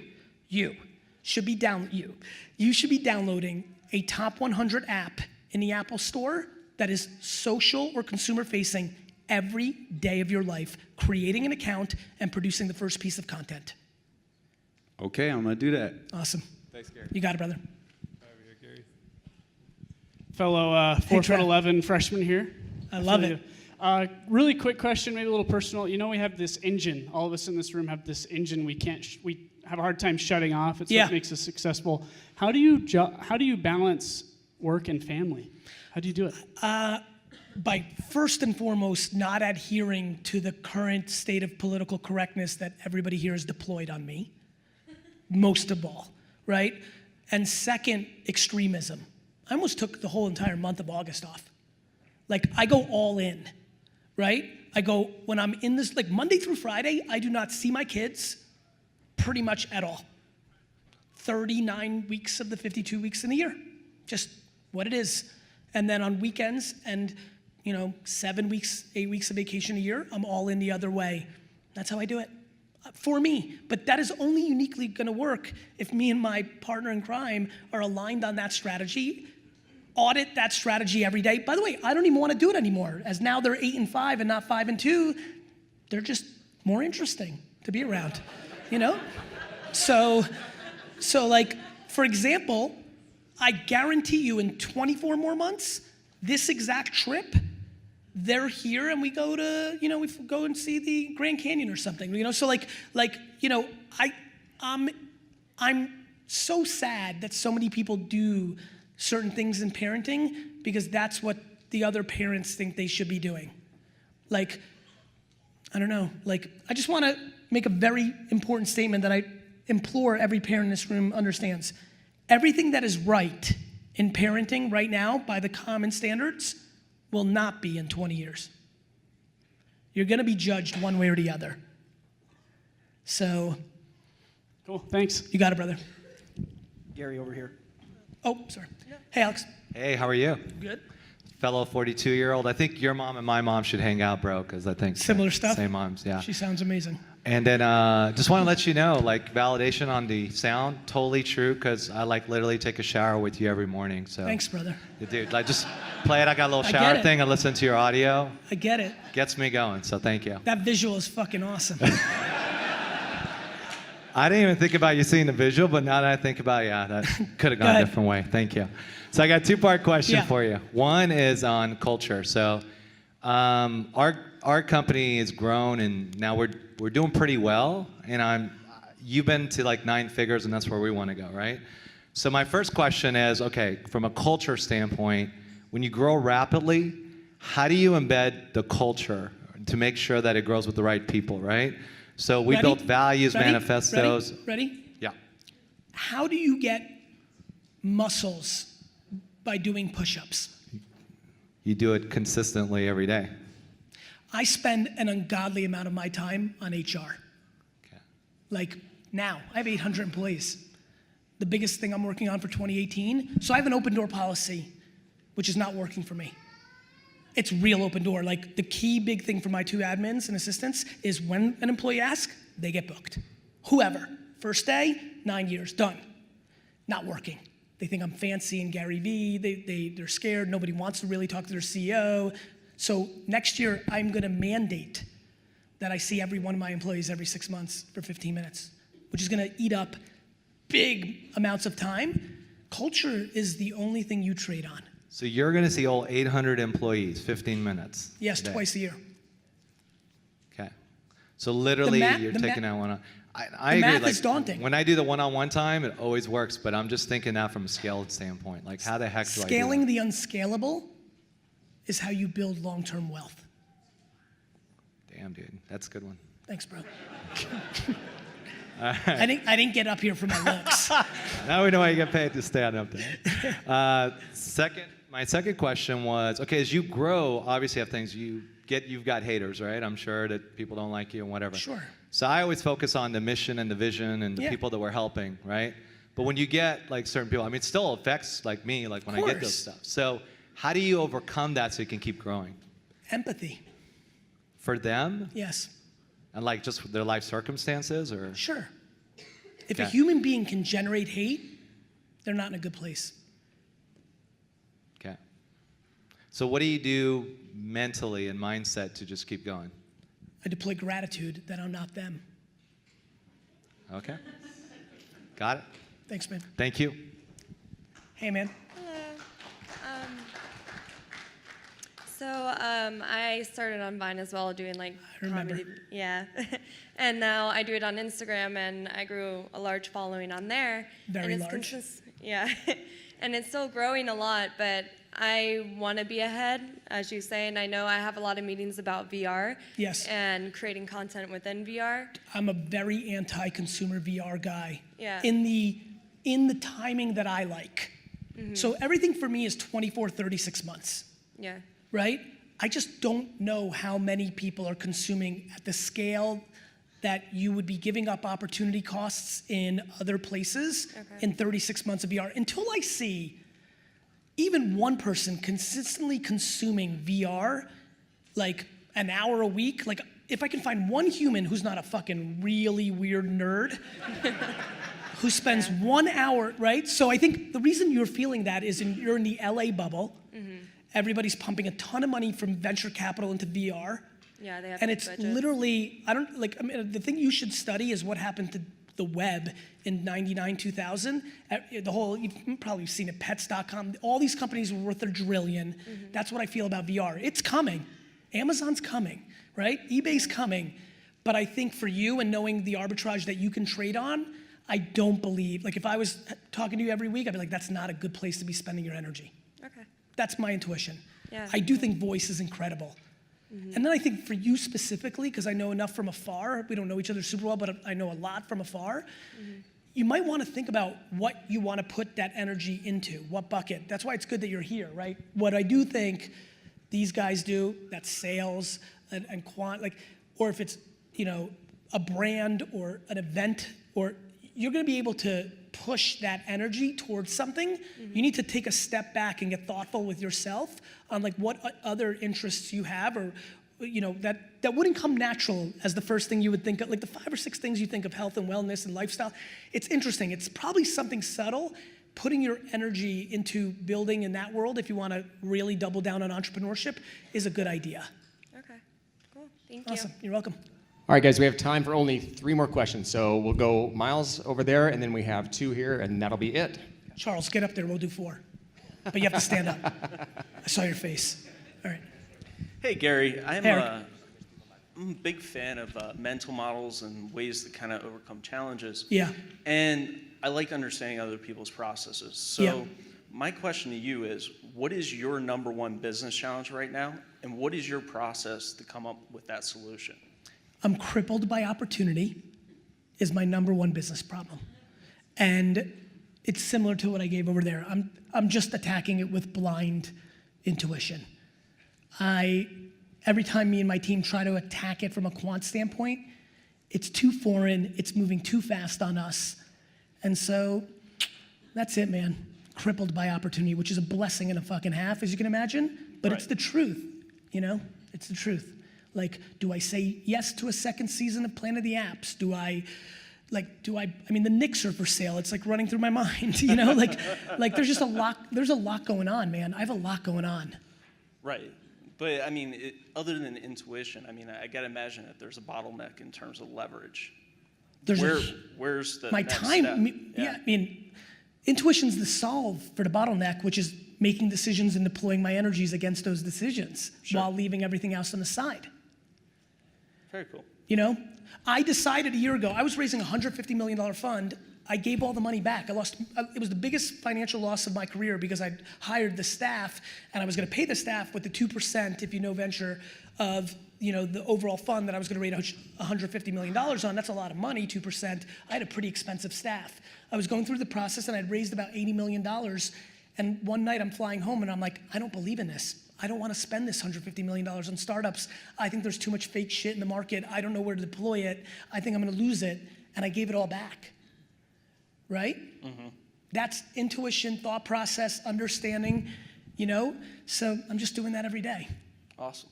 should be downloading a top 100 app in the Apple Store that is social or consumer facing every day of your life, creating an account and producing the first piece of content. Okay, I'm gonna do that. Awesome. Thanks, Gary. You got it, brother. Fellow 4'11" freshman here. I love it. Really quick question, maybe a little personal. We have this engine. All of us in this room have this engine. We have a hard time shutting off. It's what makes us successful. How do you balance work and family? How do you do it? by first and foremost not adhering to the current state of political correctness that everybody here is deployed on me, most of all, right? And second, extremism. I almost took the whole entire month of August off. Like, I go all in, right? I go, when I'm in this, like Monday through Friday, I do not see my kids pretty much at all. 39 weeks of the 52 weeks in a year, just what it is. And then on weekends and 7 weeks, 8 weeks of vacation a year, I'm all in the other way. That's how I do it, for me. But that is only uniquely gonna work if me and my partner in crime are aligned on that strategy, audit that strategy every day. By the way, I don't even wanna do it anymore, as now they're 8 and 5 and not 5 and 2. They're just more interesting to be around, So like, for example, I guarantee you in 24 more months, this exact trip, they're here and we go to, we go and see the Grand Canyon or something, So I'm so sad that so many people do certain things in parenting because that's what the other parents think they should be doing. Like, I don't know, like, I just wanna make a very important statement that I implore every parent in this room understands. Everything that is right in parenting right now by the common standards will not be in 20 years. You're gonna be judged one way or the other. So. Cool, thanks. You got it, brother. Gary over here. Oh, sorry. Hey, Alex. Hey, how are you? Good. Fellow 42-year-old. I think your mom and my mom should hang out, bro, because I think similar stuff. Same moms, yeah. She sounds amazing. And then just want to let you know, like, validation on the sound, totally true, because I like literally take a shower with you every morning. So thanks, brother. Dude, like, just play it. I got a little shower thing. I listen to your audio. I get it. Gets me going. So thank you. That visual is fucking awesome. I didn't even think about you seeing the visual, but now that I think about it, yeah, that could have gone a different way. Thank you. So I got a two-part question for you. One is on culture. So our company has grown, and now we're doing pretty well. And you've been to like 9 figures, and that's where we want to go, right? So my first question is, okay, from a culture standpoint, when you grow rapidly, how do you embed the culture to make sure that it grows with the right people, right? So we built values, manifestos. Ready? Yeah. How do you get muscles by doing push-ups? You do it consistently every day. I spend an ungodly amount of my time on HR. Okay. Like now, I have 800 employees. The biggest thing I'm working on for 2018. So I have an open door policy, which is not working for me. It's real open door. Like, the key big thing for my 2 admins and assistants is when an employee asks, they get booked. Whoever. First day, 9 years, done. Not working. They think I'm fancy and Garyvee. They're scared. Nobody wants to really talk to their CEO. So next year, I'm gonna mandate that I see every one of my employees every 6 months for 15 minutes, which is gonna eat up big amounts of time. Culture is the only thing you trade on. So you're going to see all 800 employees, 15 minutes. Yes, twice a year. Okay. So literally, you're taking that one on. I agree. Math is daunting. When I do the one-on-one time, it always works. But I'm just thinking that from a scale standpoint. Like, how the heck do I do Scaling the unscalable is how you build long-term wealth. Damn, dude, that's a good one. Thanks, bro. All right. I didn't get up here for my looks. Now we know why you get paid to stand up there. My second question was, okay, as you grow, obviously you have things you've got haters, right? I'm sure that people don't like you and whatever. Sure. So I always focus on the mission and the vision and the people that we're helping, right? But when you get like certain people, I mean, it still affects like me, like when I get those stuff. So how do you overcome that so you can keep growing? Empathy. For them? Yes. And like just their life circumstances, or? Sure. If a human being can generate hate, they're not in a good place. Okay. So what do you do mentally and mindset to just keep going? I deploy gratitude that I'm not them. Okay. Got it. Thanks, man. Thank you. Hey, man. I started on Vine as well, doing like comedy. Yeah. And now I do it on Instagram, and I grew a large following on there. Very and it's large. Yeah. And it's still growing a lot, but I want to be ahead, as you say, and I know I have a lot of meetings about VR. Yes. And creating content within VR. I'm a very anti-consumer VR guy. Yeah. In the timing that I like. Mhm. So everything for me is 24, 36 months, Yeah. right? I just don't know how many people are consuming at the scale that you would be giving up opportunity costs in other places in 36 months of VR. Until I see even one person consistently consuming VR, like an hour a week, like if I can find one human who's not a fucking really weird nerd, who spends 1 hour, right? So I think the reason you're feeling that is you're in the LA bubble. Everybody's pumping a ton of money from venture capital into VR. Yeah, they have And big it's budgets. literally, I mean, the thing you should study is what happened to the web in 99, 2000. The whole, you've probably seen it, pets.com. All these companies were worth $1 trillion. That's what I feel about VR. It's coming. Amazon's coming, right? eBay's coming. But I think for you and knowing the arbitrage that you can trade on, I don't believe, like if I was talking to you every week, I'd be like, that's not a good place to be spending your energy. Okay. That's my intuition. Yeah. I do think voice is incredible. And then I think for you specifically, because I know enough from afar, we don't know each other super well, but I know a lot from afar, you might want to think about what you want to put that energy into, what bucket. That's why it's good that you're here, right? What I do think these guys do, that's sales and quant, like, or if it's, you know, a brand or an event, or you're going to be able to push that energy towards something. You need to take a step back and get thoughtful with yourself on like what other interests you have, or you know that wouldn't come natural as the first thing you would think of, like the 5 or 6 things you think of health and wellness and lifestyle. It's interesting. It's probably something subtle. Putting your energy into building in that world, if you want to really double down on entrepreneurship, is a good idea. Okay, cool. Thank you. Awesome. You're welcome. All right, guys, we have time for only 3 more questions. So we'll go Miles over there, and then we have 2 here, and that'll be it. Charles, get up there. We'll do 4. But you have to stand up. I saw your face. All right. Hey, Gary. I'm Eric. a big fan of mental models and ways to kind of overcome challenges. Yeah. And I like understanding other people's processes. So Yeah. my question to you is, what is your #1 business challenge right now? And what is your process to come up with that solution? I'm crippled by opportunity is my #1 business problem. And it's similar to what I gave over there. I'm just attacking it with blind intuition. Every time me and my team try to attack it from a quant standpoint, it's too foreign, it's moving too fast on us. And so that's it, man. Crippled by opportunity, which is a blessing and a fucking half, as you can imagine, but it's the truth, you know? It's the truth. Like, do I say yes to a 2nd season of Planet of the Apps? I mean, the Knicks are for sale. It's like running through my mind, you know? like there's just there's a lot going on, man. I have a lot going on. Right. But I mean, other than intuition, I mean, I got to imagine that there's a bottleneck in terms of leverage. Where's the my next time? step? Yeah, I mean, intuition's the solve for the bottleneck, which is making decisions and deploying my energies against those decisions while leaving everything else on the side. Very cool. You know, I decided a year ago, I was raising a $150 million fund. I gave all the money back. It was the biggest financial loss of my career because I'd hired the staff and I was going to pay the staff with the 2%, if you know venture, of the overall fund that I was going to raise $150 million on. That's a lot of money, 2%. I had a pretty expensive staff. I was going through the process and I'd raised about $80 million. And one night I'm flying home and I'm like, I don't believe in this. I don't want to spend this $150 million on startups. I think there's too much fake shit in the market. I don't know where to deploy it. I think I'm going to lose it. And I gave it all back. Right? Mm-hmm. That's intuition, thought process, understanding, you know? So I'm just doing that every day. Awesome.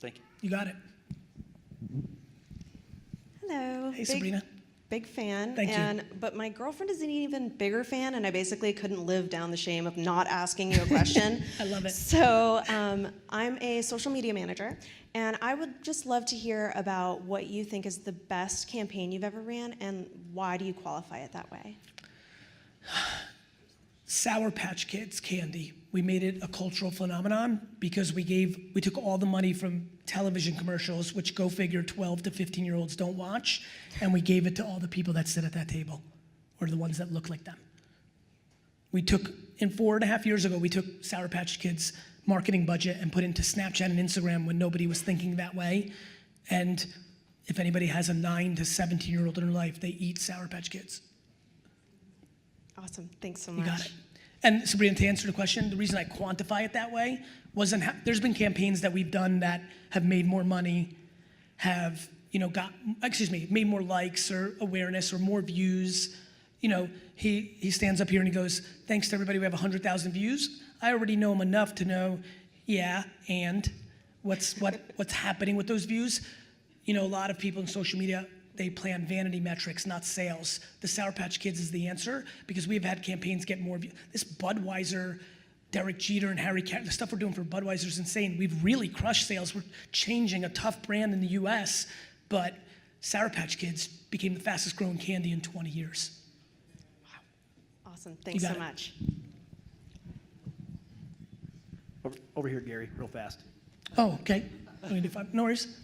Thank you. You got it. Hello. Hey, Sabrina. Big fan. Thank you. But my girlfriend is an even bigger fan, and I basically couldn't live down the shame of not asking you a question. I love it. So I'm a social media manager, and I would just love to hear about what you think is the best campaign you've ever ran, and why do you qualify it that way? Sour Patch Kids candy. We made it a cultural phenomenon because we took all the money from television commercials, which go figure 12 to 15-year-olds don't watch, and we gave it to all the people that sit at that table, or the ones that look like them. We took, in 4.5 years ago, we took Sour Patch Kids marketing budget and put it into Snapchat and Instagram when nobody was thinking that way. And if anybody has a 9 to 17-year-old in their life, they eat Sour Patch Kids. Awesome. Thanks so You much. got it. And Sabrina, to answer the question, the reason I quantify it that way wasn't, there's been campaigns that we've done that have made more money, have, made more likes or awareness or more views. He stands up here and he goes, thanks to everybody, we have 100,000 views. I already know him enough to know, and what's happening with those views. A lot of people in social media, they play on vanity metrics, not sales. The Sour Patch Kids is the answer because we've had campaigns get more views. This Budweiser, Derek Jeter and Harry Caray, the stuff we're doing for Budweiser is insane. We've really crushed sales. We're changing a tough brand in the US, but Sour Patch Kids became the fastest growing candy in 20 years. Awesome. Thanks so much. Over here, Gary, real fast. Oh, okay. Let me do 5. No worries.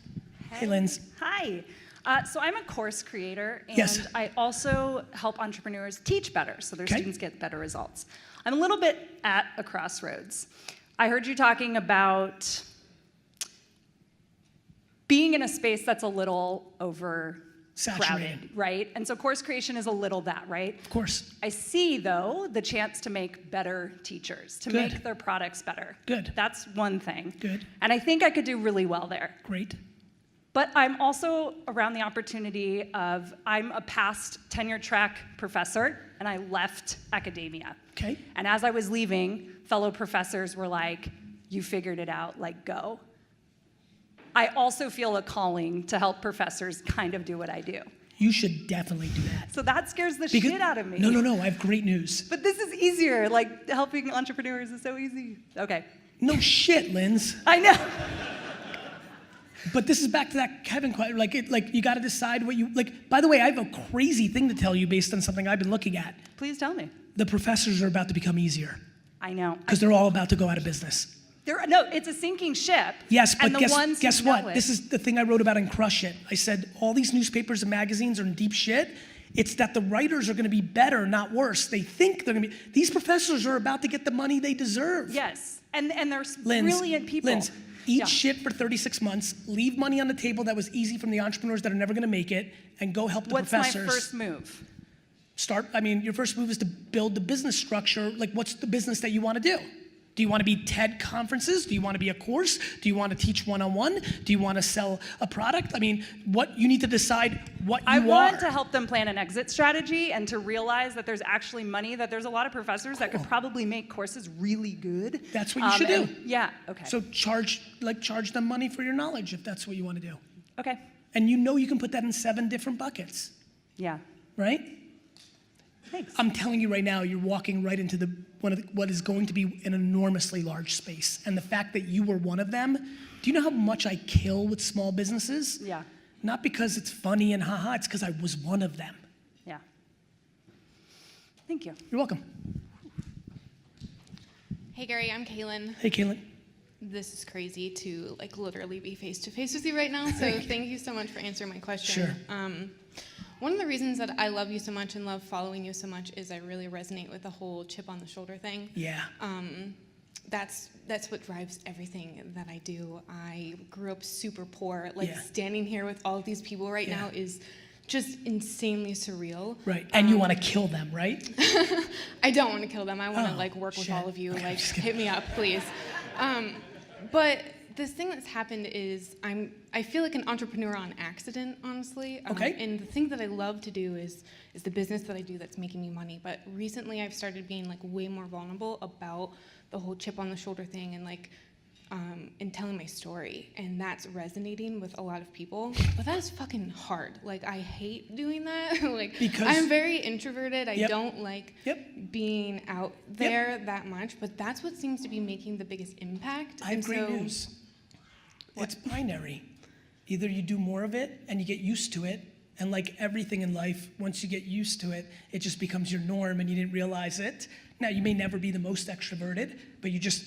Hey, Linz. Hi. So I'm a course creator, and Yes. I also help entrepreneurs teach better so their students get better results. I'm a little bit at a crossroads. I heard you talking about being in a space that's a little overcrowded, Saturated. right? And so course creation is a little that, right? Of course. I see, though, the chance to make better teachers, to Good. make their products better. Good. That's one thing. Good. And I think I could do really well there. Great. But I'm also around the opportunity of, I'm a past tenure track professor, and I left academia. Okay. And as I was leaving, fellow professors were like, you figured it out, like, go. I also feel a calling to help professors kind of do what I do. You should definitely do that. So that scares the Because- shit out of me. No, I have great news. But this is easier, like, helping entrepreneurs is so easy. Okay. No shit, Linz. I know. But this is back to that Kevin question. Like you got to decide what you like. By the way, I have a crazy thing to tell you based on something I've been looking at. Please tell me. The professors are about to become easier I know. because they're all about to go out of business. No, it's a sinking ship. Yes, but and the ones guess who know what? it- This is the thing I wrote about in Crush It. I said all these newspapers and magazines are in deep shit. It's that the writers are going to be better, not worse. They think they're going to be. These professors are about to get the money they deserve. Yes, and they're Linz, brilliant people. Linz, eat shit for 36 months, leave money on the table that was easy from the entrepreneurs that are never going to make it, and go help the What's professors. my first move? Your first move is to build the business structure. Like, what's the business that you want to do? Do you want to be TED conferences? Do you want to be a course? Do you want to teach one-on-one? Do you want to sell a product? What you need to decide what you I want are. to help them plan an exit strategy and to realize that there's actually money, that there's a lot of professors that could probably make courses really good. That's what you should do. Yeah, okay. So charge them money for your knowledge if that's what you want to do. Okay. And you can put that in 7 different buckets. Yeah. Right? Thanks. I'm telling you right now, you're walking right into what is going to be an enormously large space. And the fact that you were one of them, do you know how much I kill with small businesses? Yeah. Not because it's funny and haha, it's because I was one of them. Yeah. Thank you. You're welcome. Hey Gary, I'm Kaylin. Hey, Caitlin. This is crazy to literally be face to face with you right now. So thank you so much for answering my question. Sure. One of the reasons that I love you so much and love following you so much is I really resonate with the whole chip on the shoulder thing. Yeah. That's what drives everything that I do. I grew up super poor. Yeah. Standing here with all of these people right now is just insanely surreal. Right. And you want to kill them, right? I don't want to kill them. I want to work with all of you. Hit me up, please. But this thing that's happened is I feel like an entrepreneur on accident, honestly. Okay. And the thing that I love to do is the business that I do that's making me money. But recently I've started being way more vulnerable about the whole chip on the shoulder thing and telling my story. And that's resonating with a lot of people. But that is fucking hard. I hate doing that. Because I'm very introverted. I Yep. don't like being out there that much. But that's what seems to be making the biggest impact. I have great news. It's binary. Either you do more of it and you get used to it, and like everything in life, once you get used to it, it just becomes your norm and you didn't realize it. Now, you may never be the most extroverted, but you just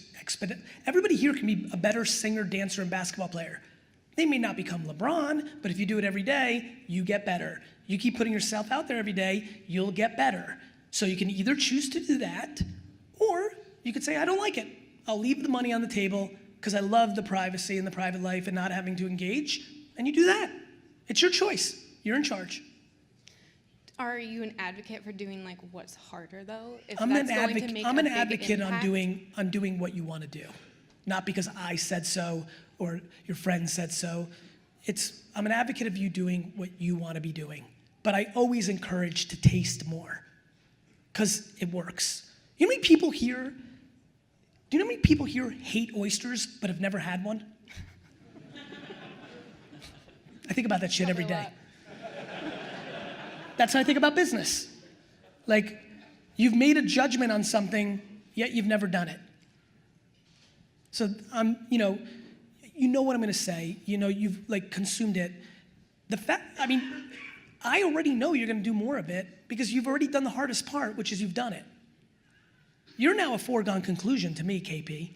everybody here can be a better singer, dancer, and basketball player. They may not become LeBron, but if you do it every day, you get better. You keep putting yourself out there every day, you'll get better. So you can either choose to do that, or you could say, I don't like it. I'll leave the money on the table because I love the privacy and the private life and not having to engage, and you do that. It's your choice. You're in charge. Are you an advocate for doing like what's harder though? If I'm an that's going to advocate. make I'm a an big advocate on impact? doing what you want to do, not because I said so or your friend said so. I'm an advocate of you doing what you want to be doing, but I always encourage to taste more, because it works. You know how many people here? Do you know how many people here hate oysters but have never had one? I think about that shit every day. That's how I think about business. Like, you've made a judgment on something, yet you've never done it. So you know what I'm gonna say. You know, you've like consumed it. I already know you're gonna do more of it because you've already done the hardest part, which is you've done it. You're now a foregone conclusion to me, KP.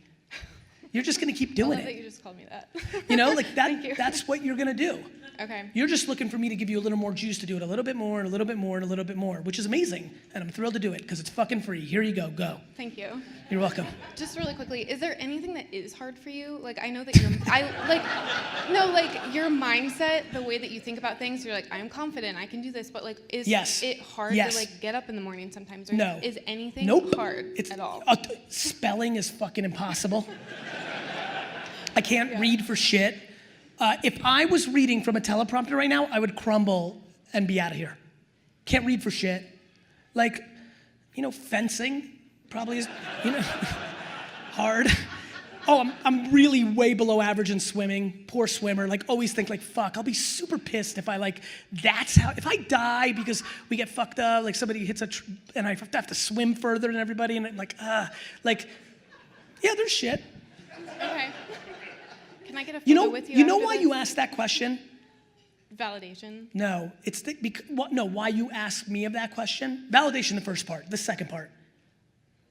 You're just gonna keep doing I love that it. you just called me that. You know, like that. Thank you. That's what you're gonna do. Okay. You're just looking for me to give you a little more juice to do it a little bit more and a little bit more and a little bit more, which is amazing. And I'm thrilled to do it because it's fucking free. Here you go. Go. Thank you. You're welcome. Just really quickly, is there anything that is hard for you? Like, I know that your mindset, the way that you think about things, you're like, I'm confident, I can do this, but like, is it hard to like get up in the morning sometimes? Or No. Is anything hard at all? Spelling is fucking impossible. I can't read for shit. If I was reading from a teleprompter right now, I would crumble and be out of here. Can't read for shit. Like, fencing probably is, hard. Oh, I'm really way below average in swimming. Poor swimmer. Like, always think like, fuck, I'll be super pissed if if I die because we get fucked up, like somebody hits and I have to swim further than everybody, and I'm like, yeah, there's shit. Okay. Can I get a photo with you? You know after why this? you asked that question? Validation. No, it's why you asked me of that question? Validation, the first part. The second part.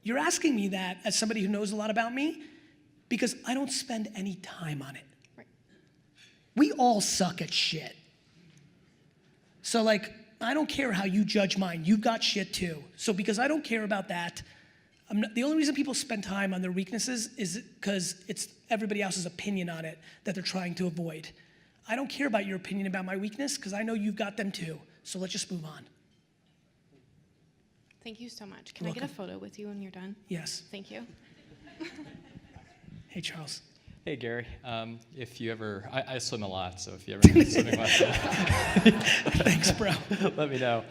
You're asking me that as somebody who knows a lot about me because I don't spend any time on it. Right. We all suck at shit. So like, I don't care how you judge mine. You've got shit too. So because I don't care about that, the only reason people spend time on their weaknesses is because it's everybody else's opinion on it that they're trying to avoid. I don't care about your opinion about my weakness because I know you've got them too. So let's just move on. Thank you so much. Can You're I get a welcome. photo with you when you're done? Yes. Thank you. Hey, Charles. Hey, Gary. If you ever, I swim a lot, so if you ever need a swimming lesson, thanks, bro. Let me know.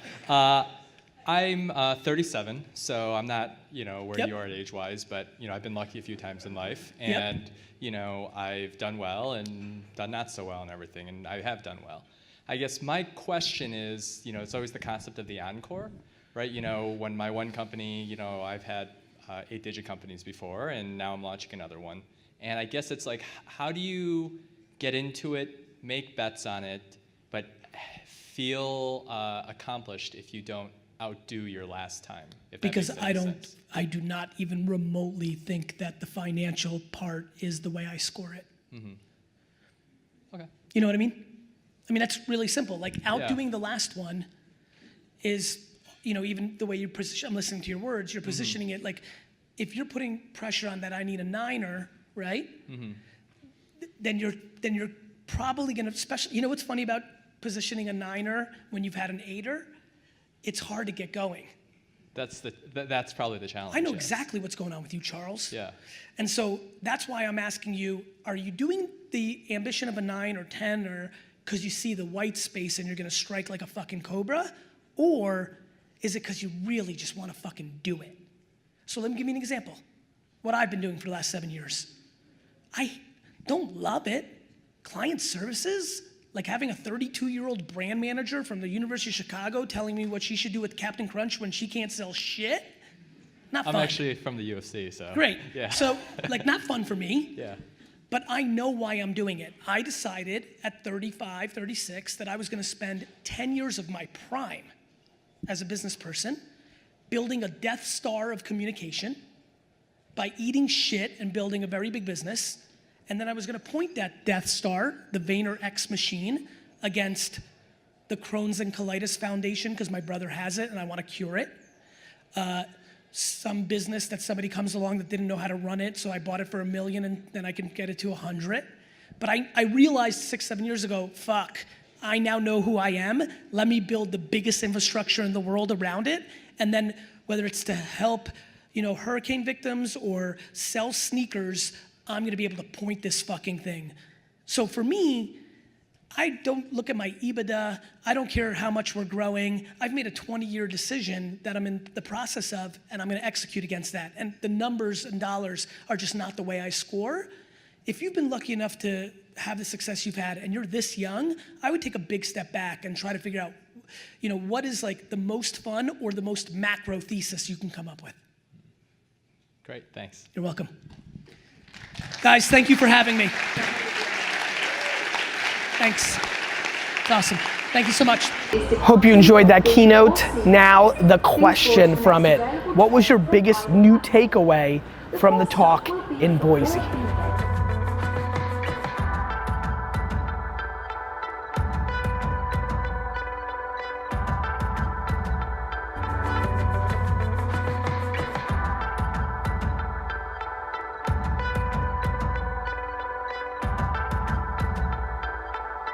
I'm 37, so I'm not, where you are age-wise, but, I've been lucky a few times in life, and, I've done well and done not so well and everything, and I have done well. I guess my question is, it's always the concept of the encore, right? When my one company, I've had 8-digit companies before, and now I'm launching another one. And I guess it's like, how do you get into it, make bets on it, but feel accomplished if you don't outdo your last time? Because I do not even remotely think that the financial part is the way I score it. Mm-hmm. Okay. You know what I mean? That's really simple. Like outdoing the last one is, even the way you position, I'm listening to your words, you're positioning it like, if you're putting pressure on that I need a 9er, right? Mm-hmm. Then you're probably gonna, especially, what's funny about positioning a 9er when you've had an 8er? It's hard to get going. That's probably the challenge. I know exactly what's going on with you, Charles. Yeah. And so that's why I'm asking you, are you doing the ambition of a 9 or 10 or because you see the white space and you're gonna strike like a fucking cobra? Or is it because you really just wanna fucking do it? So let me give you an example. What I've been doing for the last 7 years. I don't love it. Client services, like having a 32-year-old brand manager from the University of Chicago telling me what she should do with Captain Crunch when she can't sell shit. Not fun. I'm actually from the UFC, so. Great. Yeah. So, not fun for me. Yeah. But I know why I'm doing it. I decided at 35, 36 that I was gonna spend 10 years of my prime as a business person building a Death Star of communication by eating shit and building a very big business. And then I was gonna point that Death Star, the VaynerX machine, against the Crohn's and Colitis Foundation because my brother has it and I wanna cure it. some business that somebody comes along that didn't know how to run it, so I bought it for $1 million and then I can get it to 100. But I realized 6-7 years ago, fuck, I now know who I am. Let me build the biggest infrastructure in the world around it. And then whether it's to help, hurricane victims or sell sneakers, I'm gonna be able to point this fucking thing. So for me, I don't look at my EBITDA. I don't care how much we're growing. I've made a 20-year decision that I'm in the process of, and I'm gonna execute against that. And the numbers and dollars are just not the way I score. If you've been lucky enough to have the success you've had and you're this young, I would take a big step back and try to figure out, what is like the most fun or the most macro thesis you can come up with. Great, thanks. You're welcome. Guys, thank you for having me. Thanks. It's awesome. Thank you so much. Hope you enjoyed that keynote. Now, the question from it. What was your biggest new takeaway from the talk in Boise?